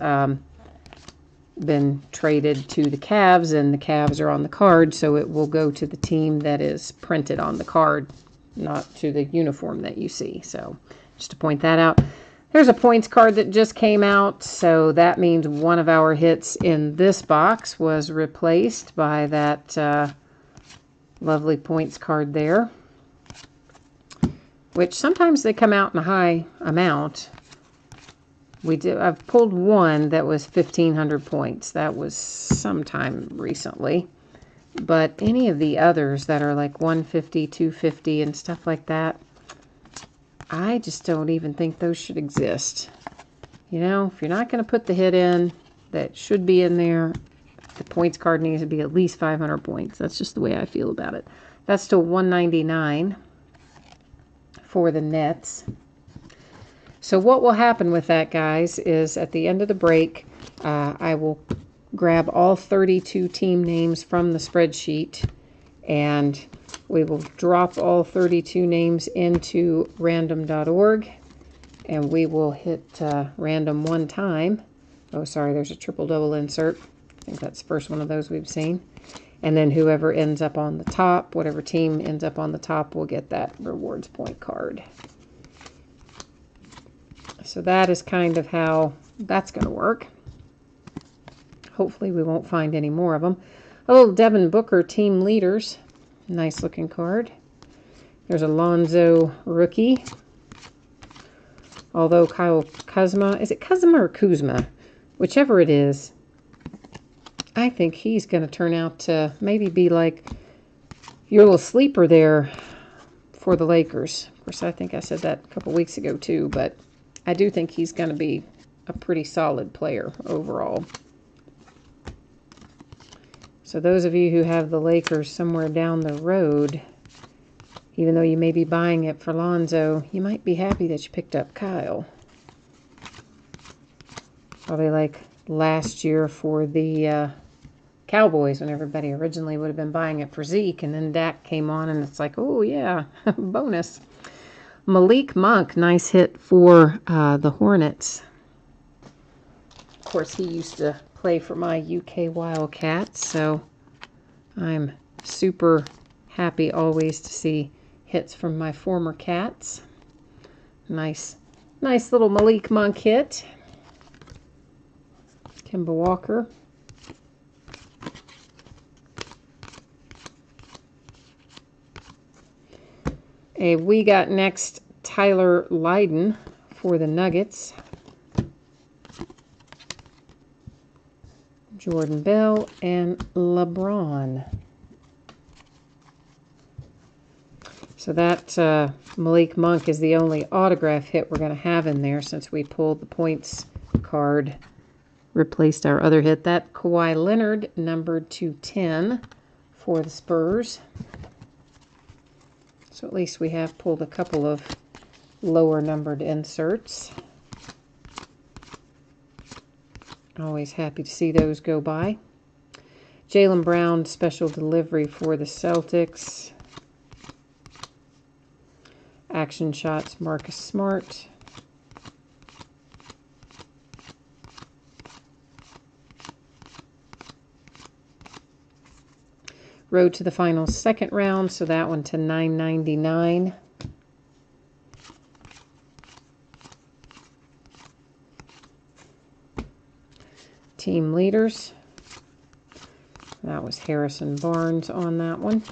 been traded to the Cavs, and the Cavs are on the card, so it will go to the team that is printed on the card, not to the uniform that you see. So just to point that out. There's a points card that just came out, so that means one of our hits in this box was replaced by that lovely points card there, which sometimes they come out in a high amount. I've pulled one that was 1,500 points. That was sometime recently. But any of the others that are like 150, 250 and stuff like that, I just don't even think those should exist. You know, if you're not going to put the hit in that should be in there, the points card needs to be at least 500 points. That's just the way I feel about it. That's still $199 for the Nets. So what will happen with that, guys, is at the end of the break, I will grab all 32 team names from the spreadsheet, and we will drop all 32 names into random.org, and we will hit random one time. Oh, sorry, there's a triple-double insert. I think that's the first one of those we've seen. And then whoever ends up on the top, whatever team ends up on the top, will get that rewards point card. So that is kind of how that's going to work. Hopefully we won't find any more of them. Oh, Devin Booker, team leaders. Nice looking card. There's a Lonzo rookie. Although Kyle Kuzma, is it Kuzma or Kuzma? Whichever it is, I think he's going to turn out to maybe be like your little sleeper there for the Lakers. Of course, I think I said that a couple weeks ago too, but I do think he's going to be a pretty solid player overall. So those of you who have the Lakers somewhere down the road, even though you may be buying it for Lonzo, you might be happy that you picked up Kyle. Probably like last year for the Cowboys, when everybody originally would have been buying it for Zeke, and then Dak came on, and it's like, oh yeah, bonus. Malik Monk, nice hit for the Hornets. Of course, he used to play for my UK Wildcats, so I'm super happy always to see hits from my former Cats. Nice little Malik Monk hit. Kemba Walker. We got next Tyler Lydon for the Nuggets. Jordan Bell and LeBron. So that Malik Monk is the only autograph hit we're going to have in there since we pulled the points card. Replaced our other hit. That Kawhi Leonard numbered 210 for the Spurs. So at least we have pulled a couple of lower numbered inserts. Always happy to see those go by. Jaylen Brown special delivery for the Celtics. Action shots Marcus Smart. Road to the final second round, so that one to $9.99. Team leaders. That was Harrison Barnes on that one.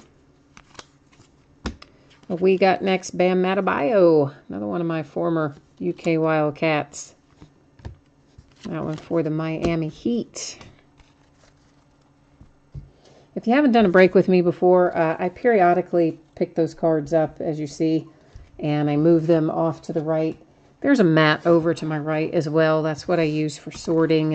We got next Bam Adebayo, another one of my former UK Wildcats. That one for the Miami Heat. If you haven't done a break with me before, I periodically pick those cards up, as you see, and I move them off to the right. There's a mat over to my right as well. That's what I use for sorting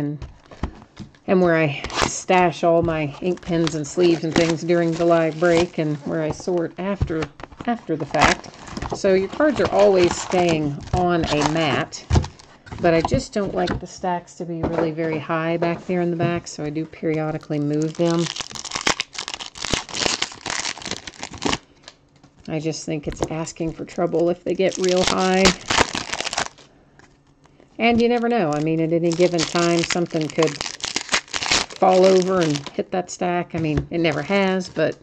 and where I stash all my ink pens and sleeves and things during the live break, and where I sort after the fact. So your cards are always staying on a mat, but I just don't like the stacks to be really very high back there in the back, so I do periodically move them. I just think it's asking for trouble if they get real high. And you never know. I mean, at any given time, something could fall over and hit that stack. I mean, it never has, but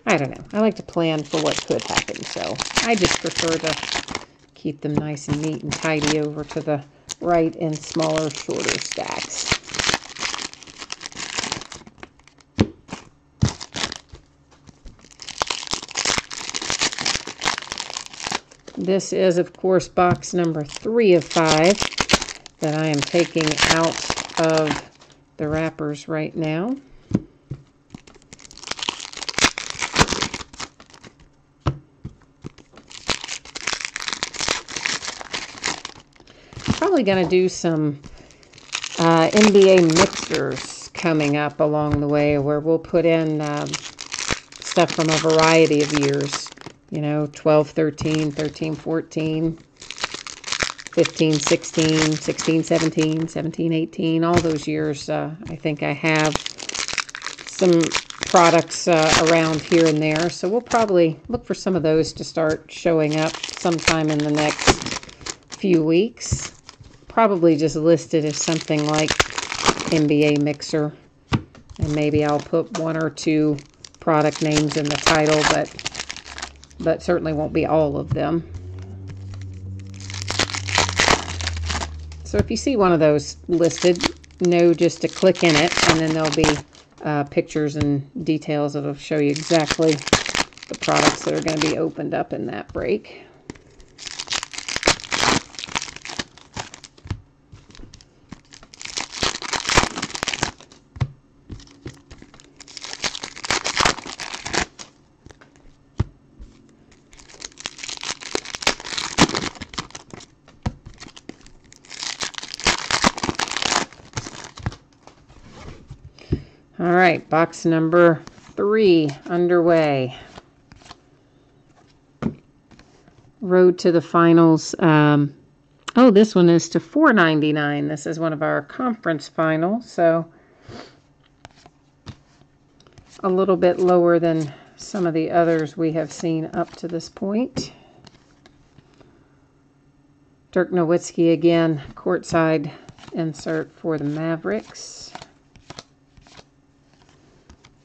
I don't know. I like to plan for what could happen, so I just prefer to keep them nice and neat and tidy over to the right in smaller, shorter stacks. This is, of course, box number 3 of 5 that I am taking out of the wrappers right now. Probably going to do some NBA mixers coming up along the way, where we'll put in stuff from a variety of years. You know, 12, 13, 13, 14, 15, 16, 16, 17, 17, 18, all those years. I think I have some products around here and there. So we'll probably look for some of those to start showing up sometime in the next few weeks. Probably just listed as something like NBA Mixer. And maybe I'll put 1 or 2 product names in the title, but certainly won't be all of them. So if you see one of those listed, know just to click in it, and then there'll be pictures and details that'll show you exactly the products that are going to be opened up in that break. All right, box number 3 underway. Road to the finals. Oh, this one is to $4.99. This is one of our conference finals, so a little bit lower than some of the others we have seen up to this point. Dirk Nowitzki again, courtside insert for the Mavericks.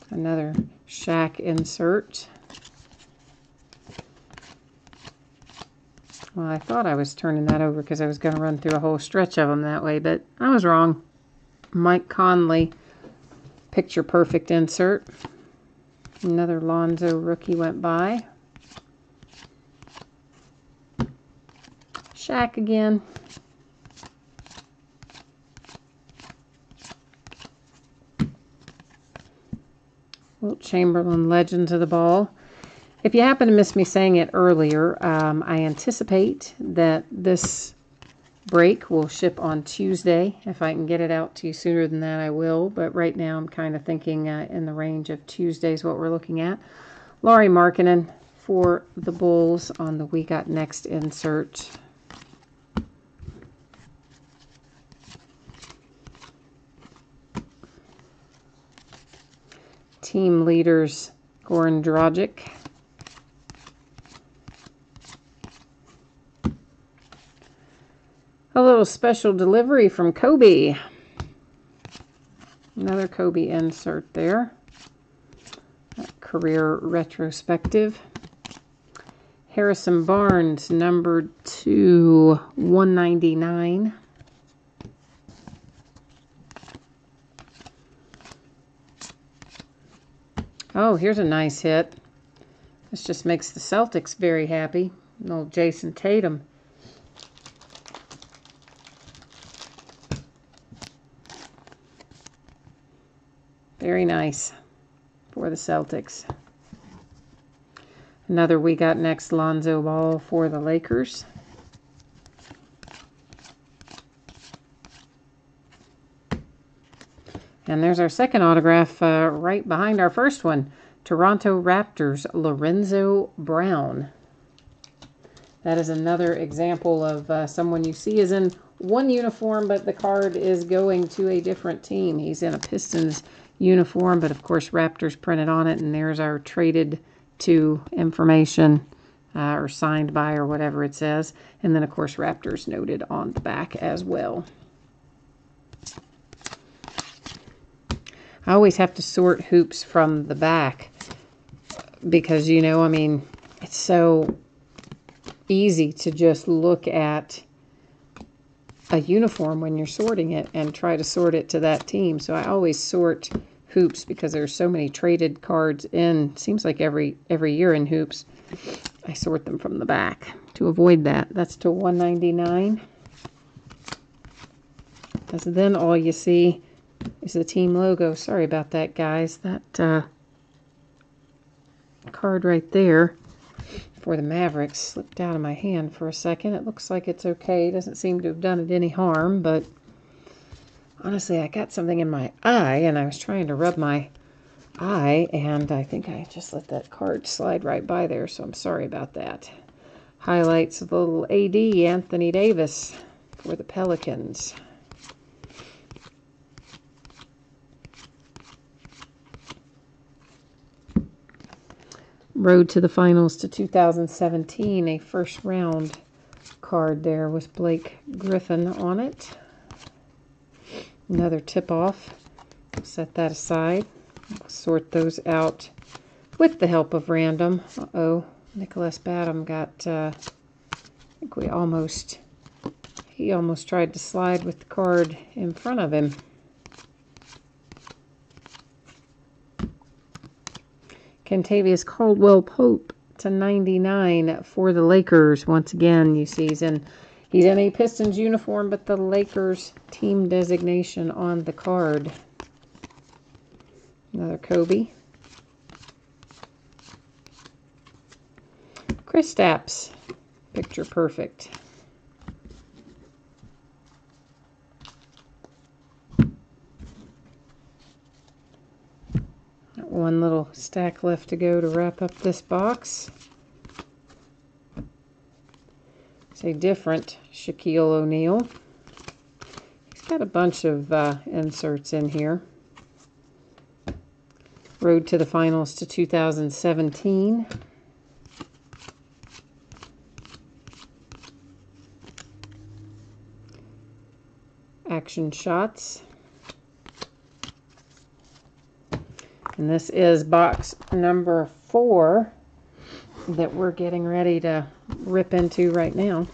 Another Shaq insert. Well, I thought I was turning that over because I was going to run through a whole stretch of them that way, but I was wrong. Mike Conley, picture perfect insert. Another Lonzo rookie went by. Shaq again. Wilt Chamberlain, Legends of the Ball. If you happen to miss me saying it earlier, I anticipate that this break will ship on Tuesday. If I can get it out to you sooner than that, I will. But right now, I'm kind of thinking in the range of Tuesday is what we're looking at. Lauri Markkanen for the Bulls on the We Got Next insert. Team leaders, Goran Dragic. A little special delivery from Kobe. Another Kobe insert there. Career retrospective. Harrison Barnes, number 2, 199. Oh, here's a nice hit. This just makes the Celtics very happy. Little Jason Tatum. Very nice for the Celtics. Another We Got Next Lonzo Ball for the Lakers. And there's our second autograph right behind our first one. Toronto Raptors, Lorenzo Brown. That is another example of someone you see is in one uniform, but the card is going to a different team. He's in a Pistons uniform, but of course Raptors printed on it, and there's our traded to information or signed by or whatever it says. And then of course Raptors noted on the back as well. I always have to sort hoops from the back because, you know, I mean, it's so easy to just look at a uniform when you're sorting it and try to sort it to that team. So I always sort hoops because there's so many traded cards in. Seems like every year in hoops, I sort them from the back to avoid that. That's to $1.99. Because then all you see is the team logo. Sorry about that, guys. That card right there for the Mavericks slipped out of my hand for a second. It looks like it's okay. It doesn't seem to have done it any harm, but honestly, I got something in my eye, and I was trying to rub my eye, and I think I just let that card slide right by there, so I'm sorry about that. Highlights of the little AD, Anthony Davis, for the Pelicans. Road to the Finals to 2017, a first round card there with Blake Griffin on it. Another tip-off. Set that aside. Sort those out with the help of random. Uh-oh, Nicholas Batum got, I think he almost tried to slide with the card in front of him. Kentavious Caldwell-Pope to 99 for the Lakers. Once again, you see he's in a Pistons uniform, but the Lakers team designation on the card. Another Kobe. Kristaps, picture perfect. one little stack left to go to wrap up this box. It's a different Shaquille O'Neal. He's got a bunch of inserts in here. Road to the Finals to 2017. Action Shots. And this is box number 4 that we're getting ready to rip into right now.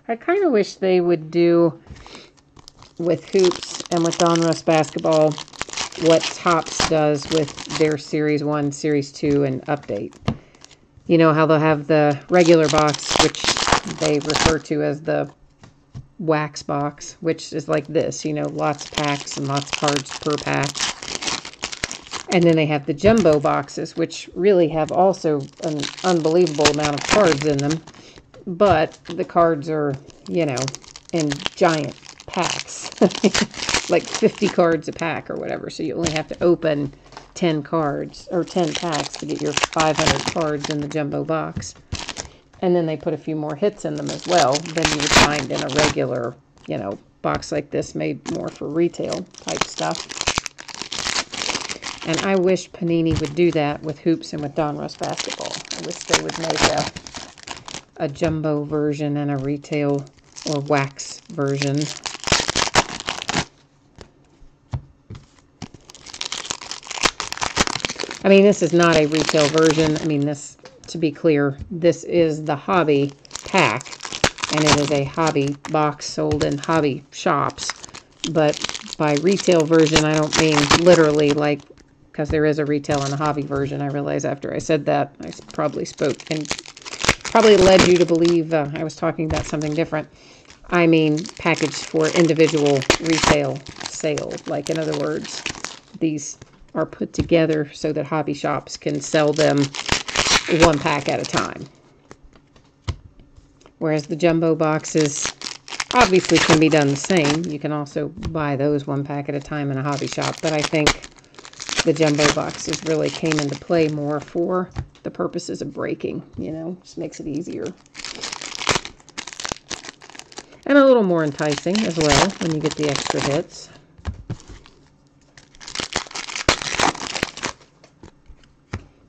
I kind of wish they would do with Hoops and with Donruss Basketball what Topps does with their Series 1, Series 2, and Update. You know how they'll have the regular box, which they refer to as the wax box, which is like this, you know, lots of packs and lots of cards per pack. And then they have the jumbo boxes, which really have also an unbelievable amount of cards in them. But the cards are, you know, in giant packs, like 50 cards a pack or whatever. So you only have to open 10 cards or 10 packs to get your 500 cards in the jumbo box. And then they put a few more hits in them as well than you would find in a regular, you know, box like this made more for retail type stuff. And I wish Panini would do that with Hoops and with Donruss Basketball. I wish they would make a jumbo version and a retail or wax version. I mean, this is not a retail version. I mean, this, to be clear, this is the hobby pack, and it is a hobby box sold in hobby shops. But by retail version, I don't mean literally, like, because there is a retail and a hobby version. I realize after I said that, I probably spoke and probably led you to believe I was talking about something different. I mean packaged for individual retail sale. Like, in other words, these are put together so that hobby shops can sell them one pack at a time. Whereas the jumbo boxes obviously can be done the same. You can also buy those one pack at a time in a hobby shop. But I think the jumbo boxes really came into play more for the purposes of breaking, you know, just makes it easier. And a little more enticing as well when you get the extra hits.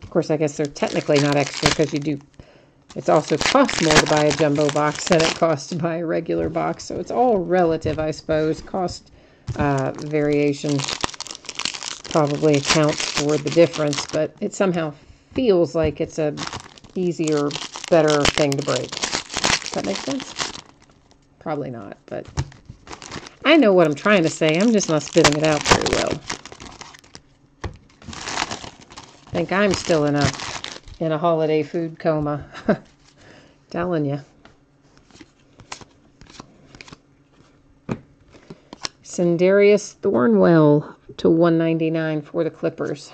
Of course, I guess they're technically not extra because you do, it's also costs more to buy a jumbo box than it costs to buy a regular box. So it's all relative, I suppose. Cost variation probably accounts for the difference, but it somehow feels like it's a easier, better thing to break. Does that make sense? Probably not, but I know what I'm trying to say. I'm just not spitting it out very well. I think I'm still in a holiday food coma. Telling you. Sindarius Thornwell to 199 for the Clippers.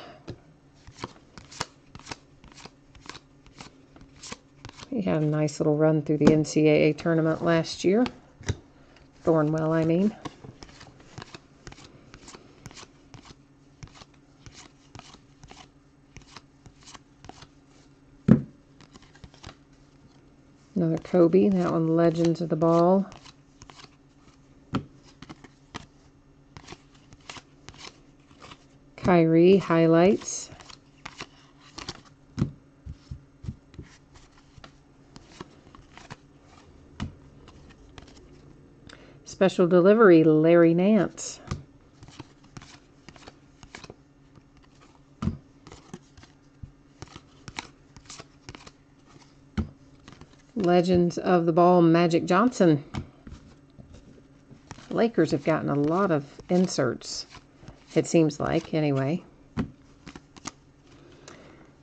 He had a nice little run through the NCAA tournament last year. Thornwell, I mean. Another Kobe, that one Legends of the Ball. Kyrie highlights. Special delivery, Larry Nance. Legends of the Ball, Magic Johnson. Lakers have gotten a lot of inserts, it seems like, anyway.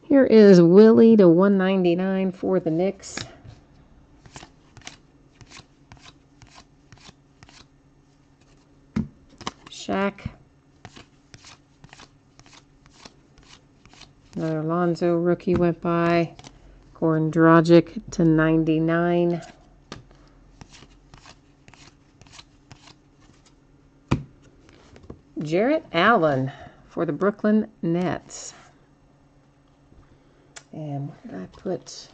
Here is Willie to 199 for the Knicks. Shaq. Another Lonzo rookie went by. Goran Dragic /99. Jarrett Allen for the Brooklyn Nets. And where did I put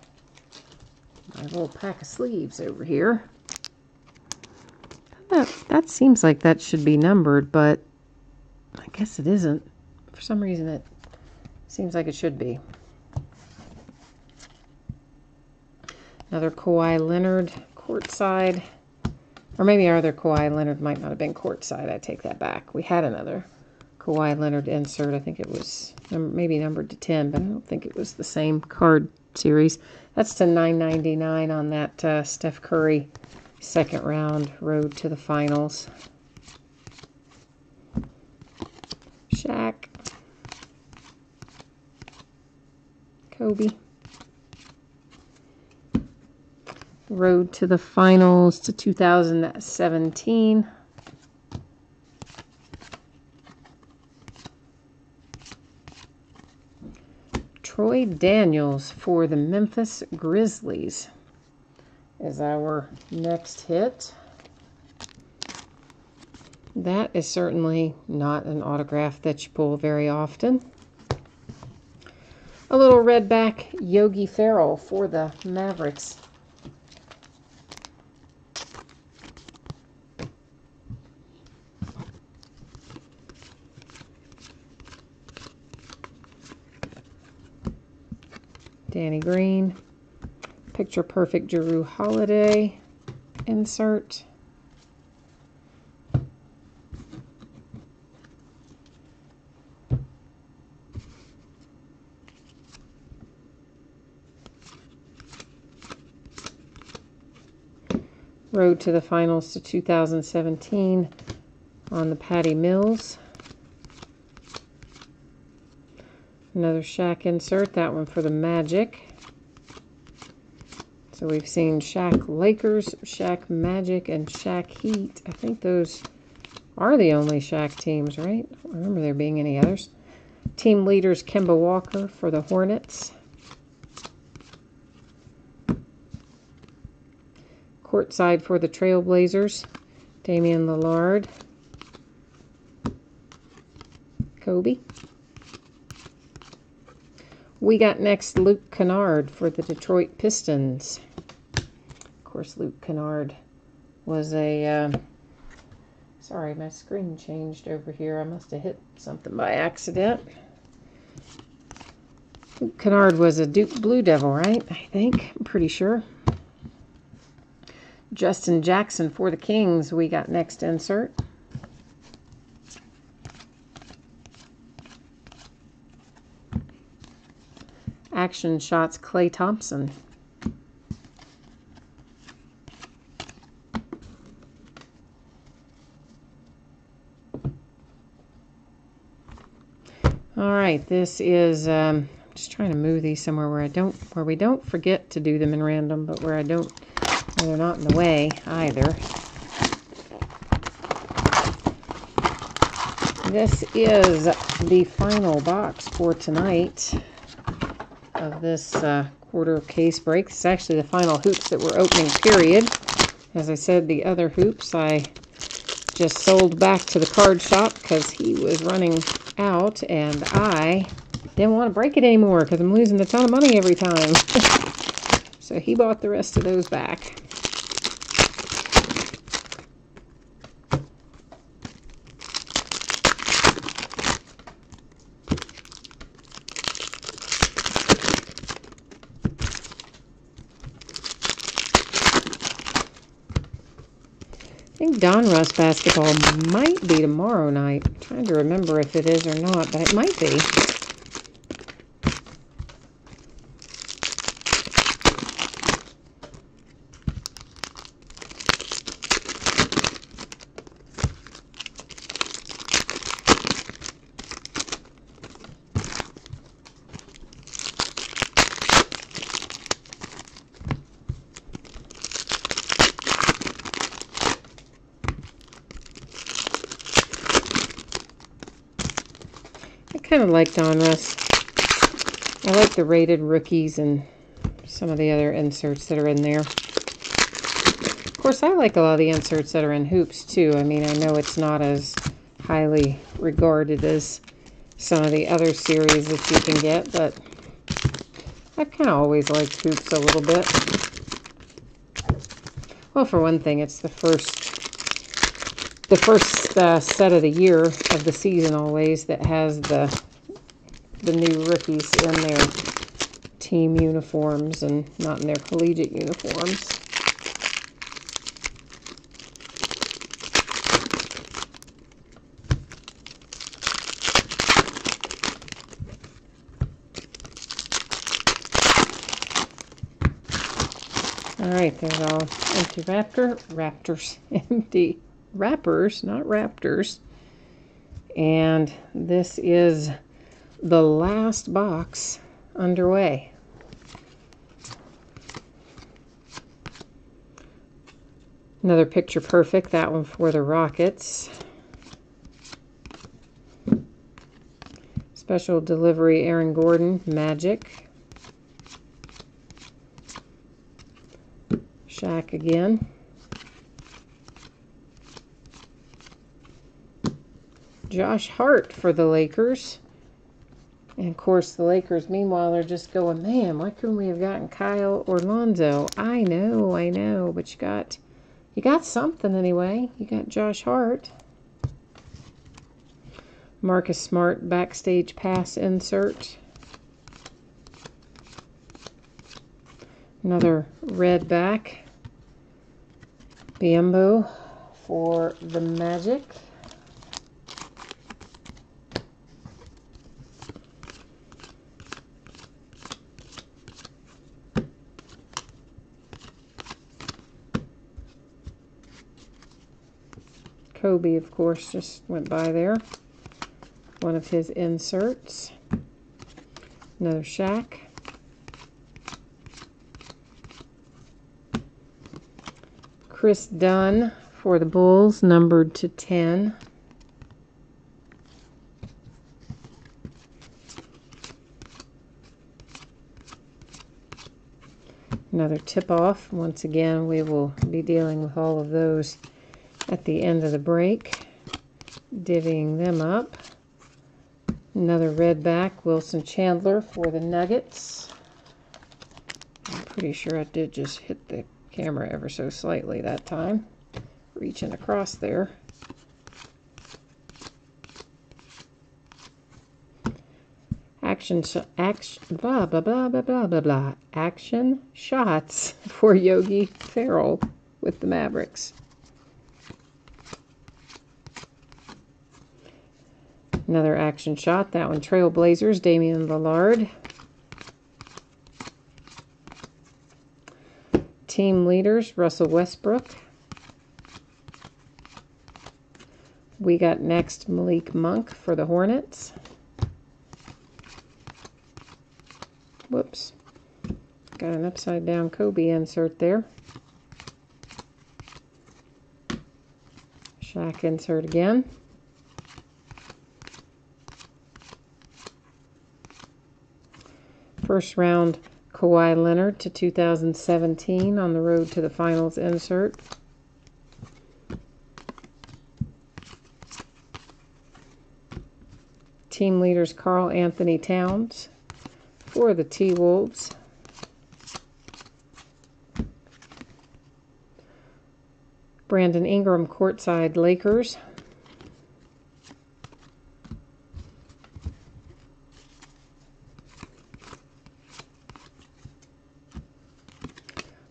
my little pack of sleeves over here? That seems like that should be numbered, but I guess it isn't. For some reason, it seems like it should be. Another Kawhi Leonard courtside. Or maybe our other Kawhi Leonard might not have been courtside. I take that back. We had another Kawhi Leonard insert. I think it was maybe numbered to 10, but I don't think it was the same card series. That's /999 on that Steph Curry second round road to the finals. Shaq. Kobe. Road to the finals to 2017. Troy Daniels for the Memphis Grizzlies is our next hit. That is certainly not an autograph that you pull very often. A little redback Yogi Ferrell for the Mavericks. Danny Green. Picture Perfect Jrue Holiday insert. Road to the finals to 2017 on the Patty Mills. Another Shaq insert, that one for the Magic. So we've seen Shaq Lakers, Shaq Magic, and Shaq Heat. I think those are the only Shaq teams, right? I don't remember there being any others. Team leaders Kemba Walker for the Hornets. Courtside for the Trailblazers, Damian Lillard. Kobe. We got next Luke Kennard for the Detroit Pistons. Of course, Luke Kennard was a... sorry, my screen changed over here. I must have hit something by accident. Luke Kennard was a Duke Blue Devil, right? I think. I'm pretty sure. Justin Jackson for the Kings, we got next insert. Action Shots Klay Thompson. All right, this is just trying to move these somewhere where we don't forget to do them in random, but where they're not in the way either. This is the final box for tonight of this quarter case break. This is actually the final hoops that we're opening, period. As I said, the other hoops I just sold back to the card shop because he was running out, and I didn't want to break it anymore because I'm losing a ton of money every time. So he bought the rest of those back. I think Donruss basketball might be tomorrow night. I'm trying to remember if it is or not, but it might be. I kind of like Donruss. I like the rated rookies and some of the other inserts that are in there. Of course, I like a lot of the inserts that are in hoops too. I mean, I know it's not as highly regarded as some of the other series that you can get, but I've kind of always liked hoops a little bit. Well, for one thing, it's the first set of the year of the season always that has the new rookies in their team uniforms and not in their collegiate uniforms. Alright, there's all empty empty wrappers, not raptors. And this is the last box underway. Another picture perfect, that one for the Rockets. Special delivery Aaron Gordon, Magic. Shaq again. Josh Hart for the Lakers. And of course the Lakers, meanwhile, they're just going, man, why couldn't we have gotten Kyle or Lonzo? I know, but you got something anyway. You got Josh Hart. Marcus Smart backstage pass insert. Another red back. Biyombo for the Magic. Kobe, of course, just went by there. One of his inserts. Another Shaq. Chris Dunn for the Bulls, numbered to 10. Another tip-off. Once again, we will be dealing with all of those at the end of the break, divvying them up. Another red back, Wilson Chandler for the Nuggets. I'm pretty sure I did just hit the camera ever so slightly that time, reaching across there. Action shots for Yogi Ferrell with the Mavericks. Another action shot, that one Trailblazers, Damian Lillard. Team leaders, Russell Westbrook. We got next Malik Monk for the Hornets. Whoops. Got an upside down Kobe insert there. Shaq insert again. First round Kawhi Leonard to 2017 on the road to the finals insert. Team leaders Karl Anthony Towns for the T-Wolves. Brandon Ingram courtside Lakers.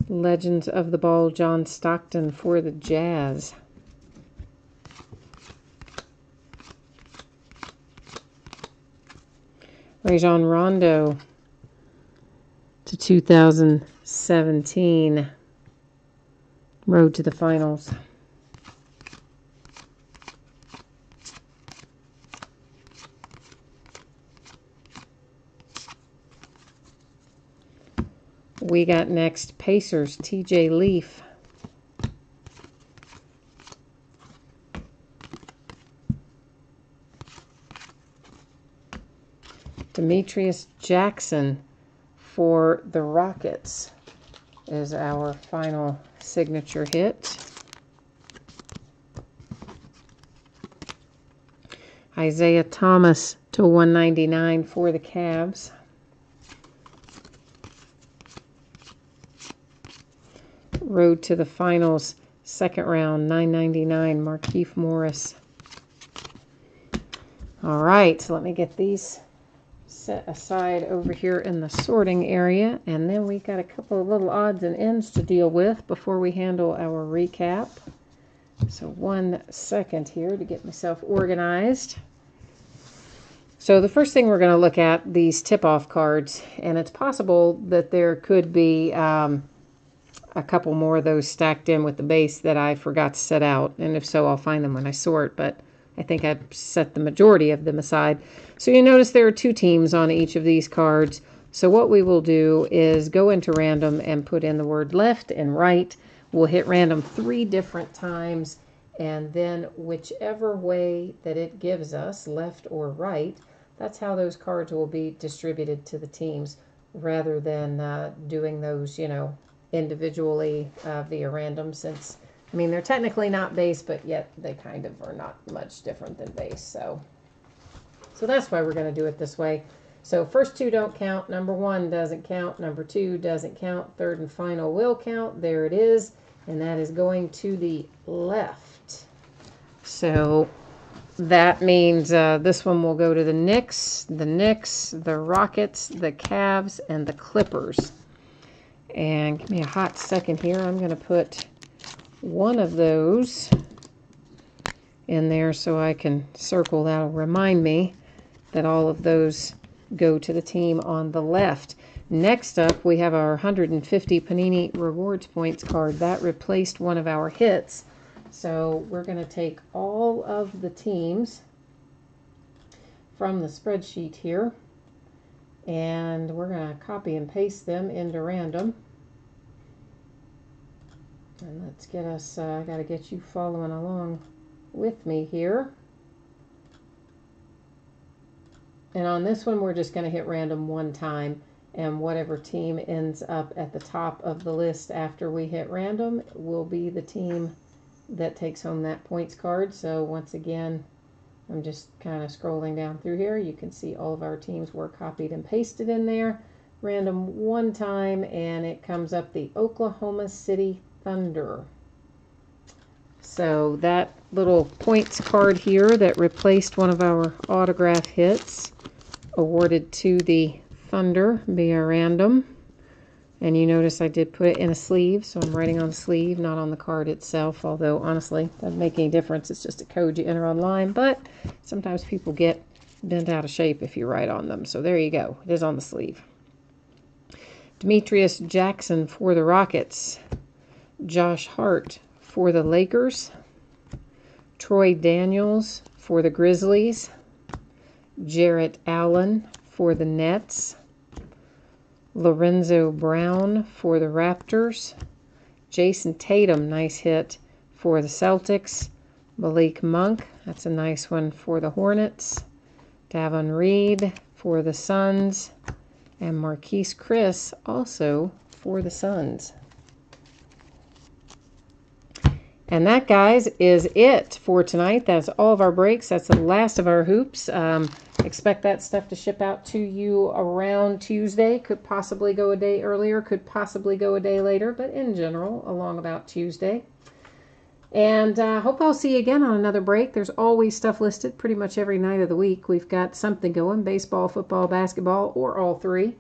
Legends of the Ball, John Stockton for the Jazz. Rajon Rondo to 2017. Road to the finals. We got next Pacers, TJ Leaf. Demetrius Jackson for the Rockets is our final signature hit. Isaiah Thomas to 199 for the Cavs. Road to the Finals, second round, 999, Markieff Morris. All right, so let me get these set aside over here in the sorting area, and then we got a couple of little odds and ends to deal with before we handle our recap. So 1 second here to get myself organized. So the first thing we're going to look at, these tip-off cards, and it's possible that there could be a couple more of those stacked in with the base that I forgot to set out, and if so, I'll find them when I sort, but I think I've set the majority of them aside. So you notice there are 2 teams on each of these cards. So what we will do is go into random and put in the word left and right. We'll hit random 3 different times, and then whichever way that it gives us, left or right, that's how those cards will be distributed to the teams, rather than doing those, you know, individually via random, since, I mean, they're technically not base, but yet they kind of are not much different than base. So that's why we're going to do it this way. So first 2 don't count. Number 1 doesn't count. Number 2 doesn't count. Third and final will count. There it is. And that is going to the left. So that means this one will go to the Knicks, the Rockets, the Cavs, and the Clippers. And give me a hot second here. I'm going to put one of those in there so I can circle. That'll remind me that all of those go to the team on the left. Next up, we have our 150 Panini Rewards Points card. That replaced one of our hits. So we're going to take all of the teams from the spreadsheet here, and we're going to copy and paste them into random. And let's get us, I got to get you following along with me here. And on this one, we're just going to hit random 1 time, and whatever team ends up at the top of the list after we hit random will be the team that takes home that points card. So once again, I'm just kind of scrolling down through here. You can see all of our teams were copied and pasted in there. Random 1 time, and it comes up the Oklahoma City Thunder. So that little points card here that replaced one of our autograph hits, awarded to the Thunder via random. And you notice I did put it in a sleeve, so I'm writing on the sleeve, not on the card itself, although honestly, doesn't make any difference. It's just a code you enter online, but sometimes people get bent out of shape if you write on them. So there you go. It is on the sleeve. Demetrius Jackson for the Rockets. Josh Hart for the Lakers. Troy Daniels for the Grizzlies. Jarrett Allen for the Nets. Lorenzo Brown for the Raptors. Jason Tatum, nice hit for the Celtics. Malik Monk, that's a nice one for the Hornets. Davon Reed for the Suns. And Marquise Chris also for the Suns. And that, guys, is it for tonight. That's all of our breaks. That's the last of our hoops. Expect that stuff to ship out to you around Tuesday. Could possibly go a day earlier, could possibly go a day later, but in general, along about Tuesday. And hope I'll see you again on another break. There's always stuff listed pretty much every night of the week. We've got something going, baseball, football, basketball, or all 3.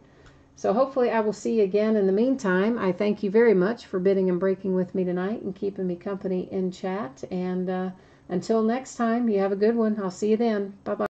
So hopefully I will see you again. In the meantime, I thank you very much for bidding and breaking with me tonight and keeping me company in chat. And until next time, you have a good one. I'll see you then. Bye-bye.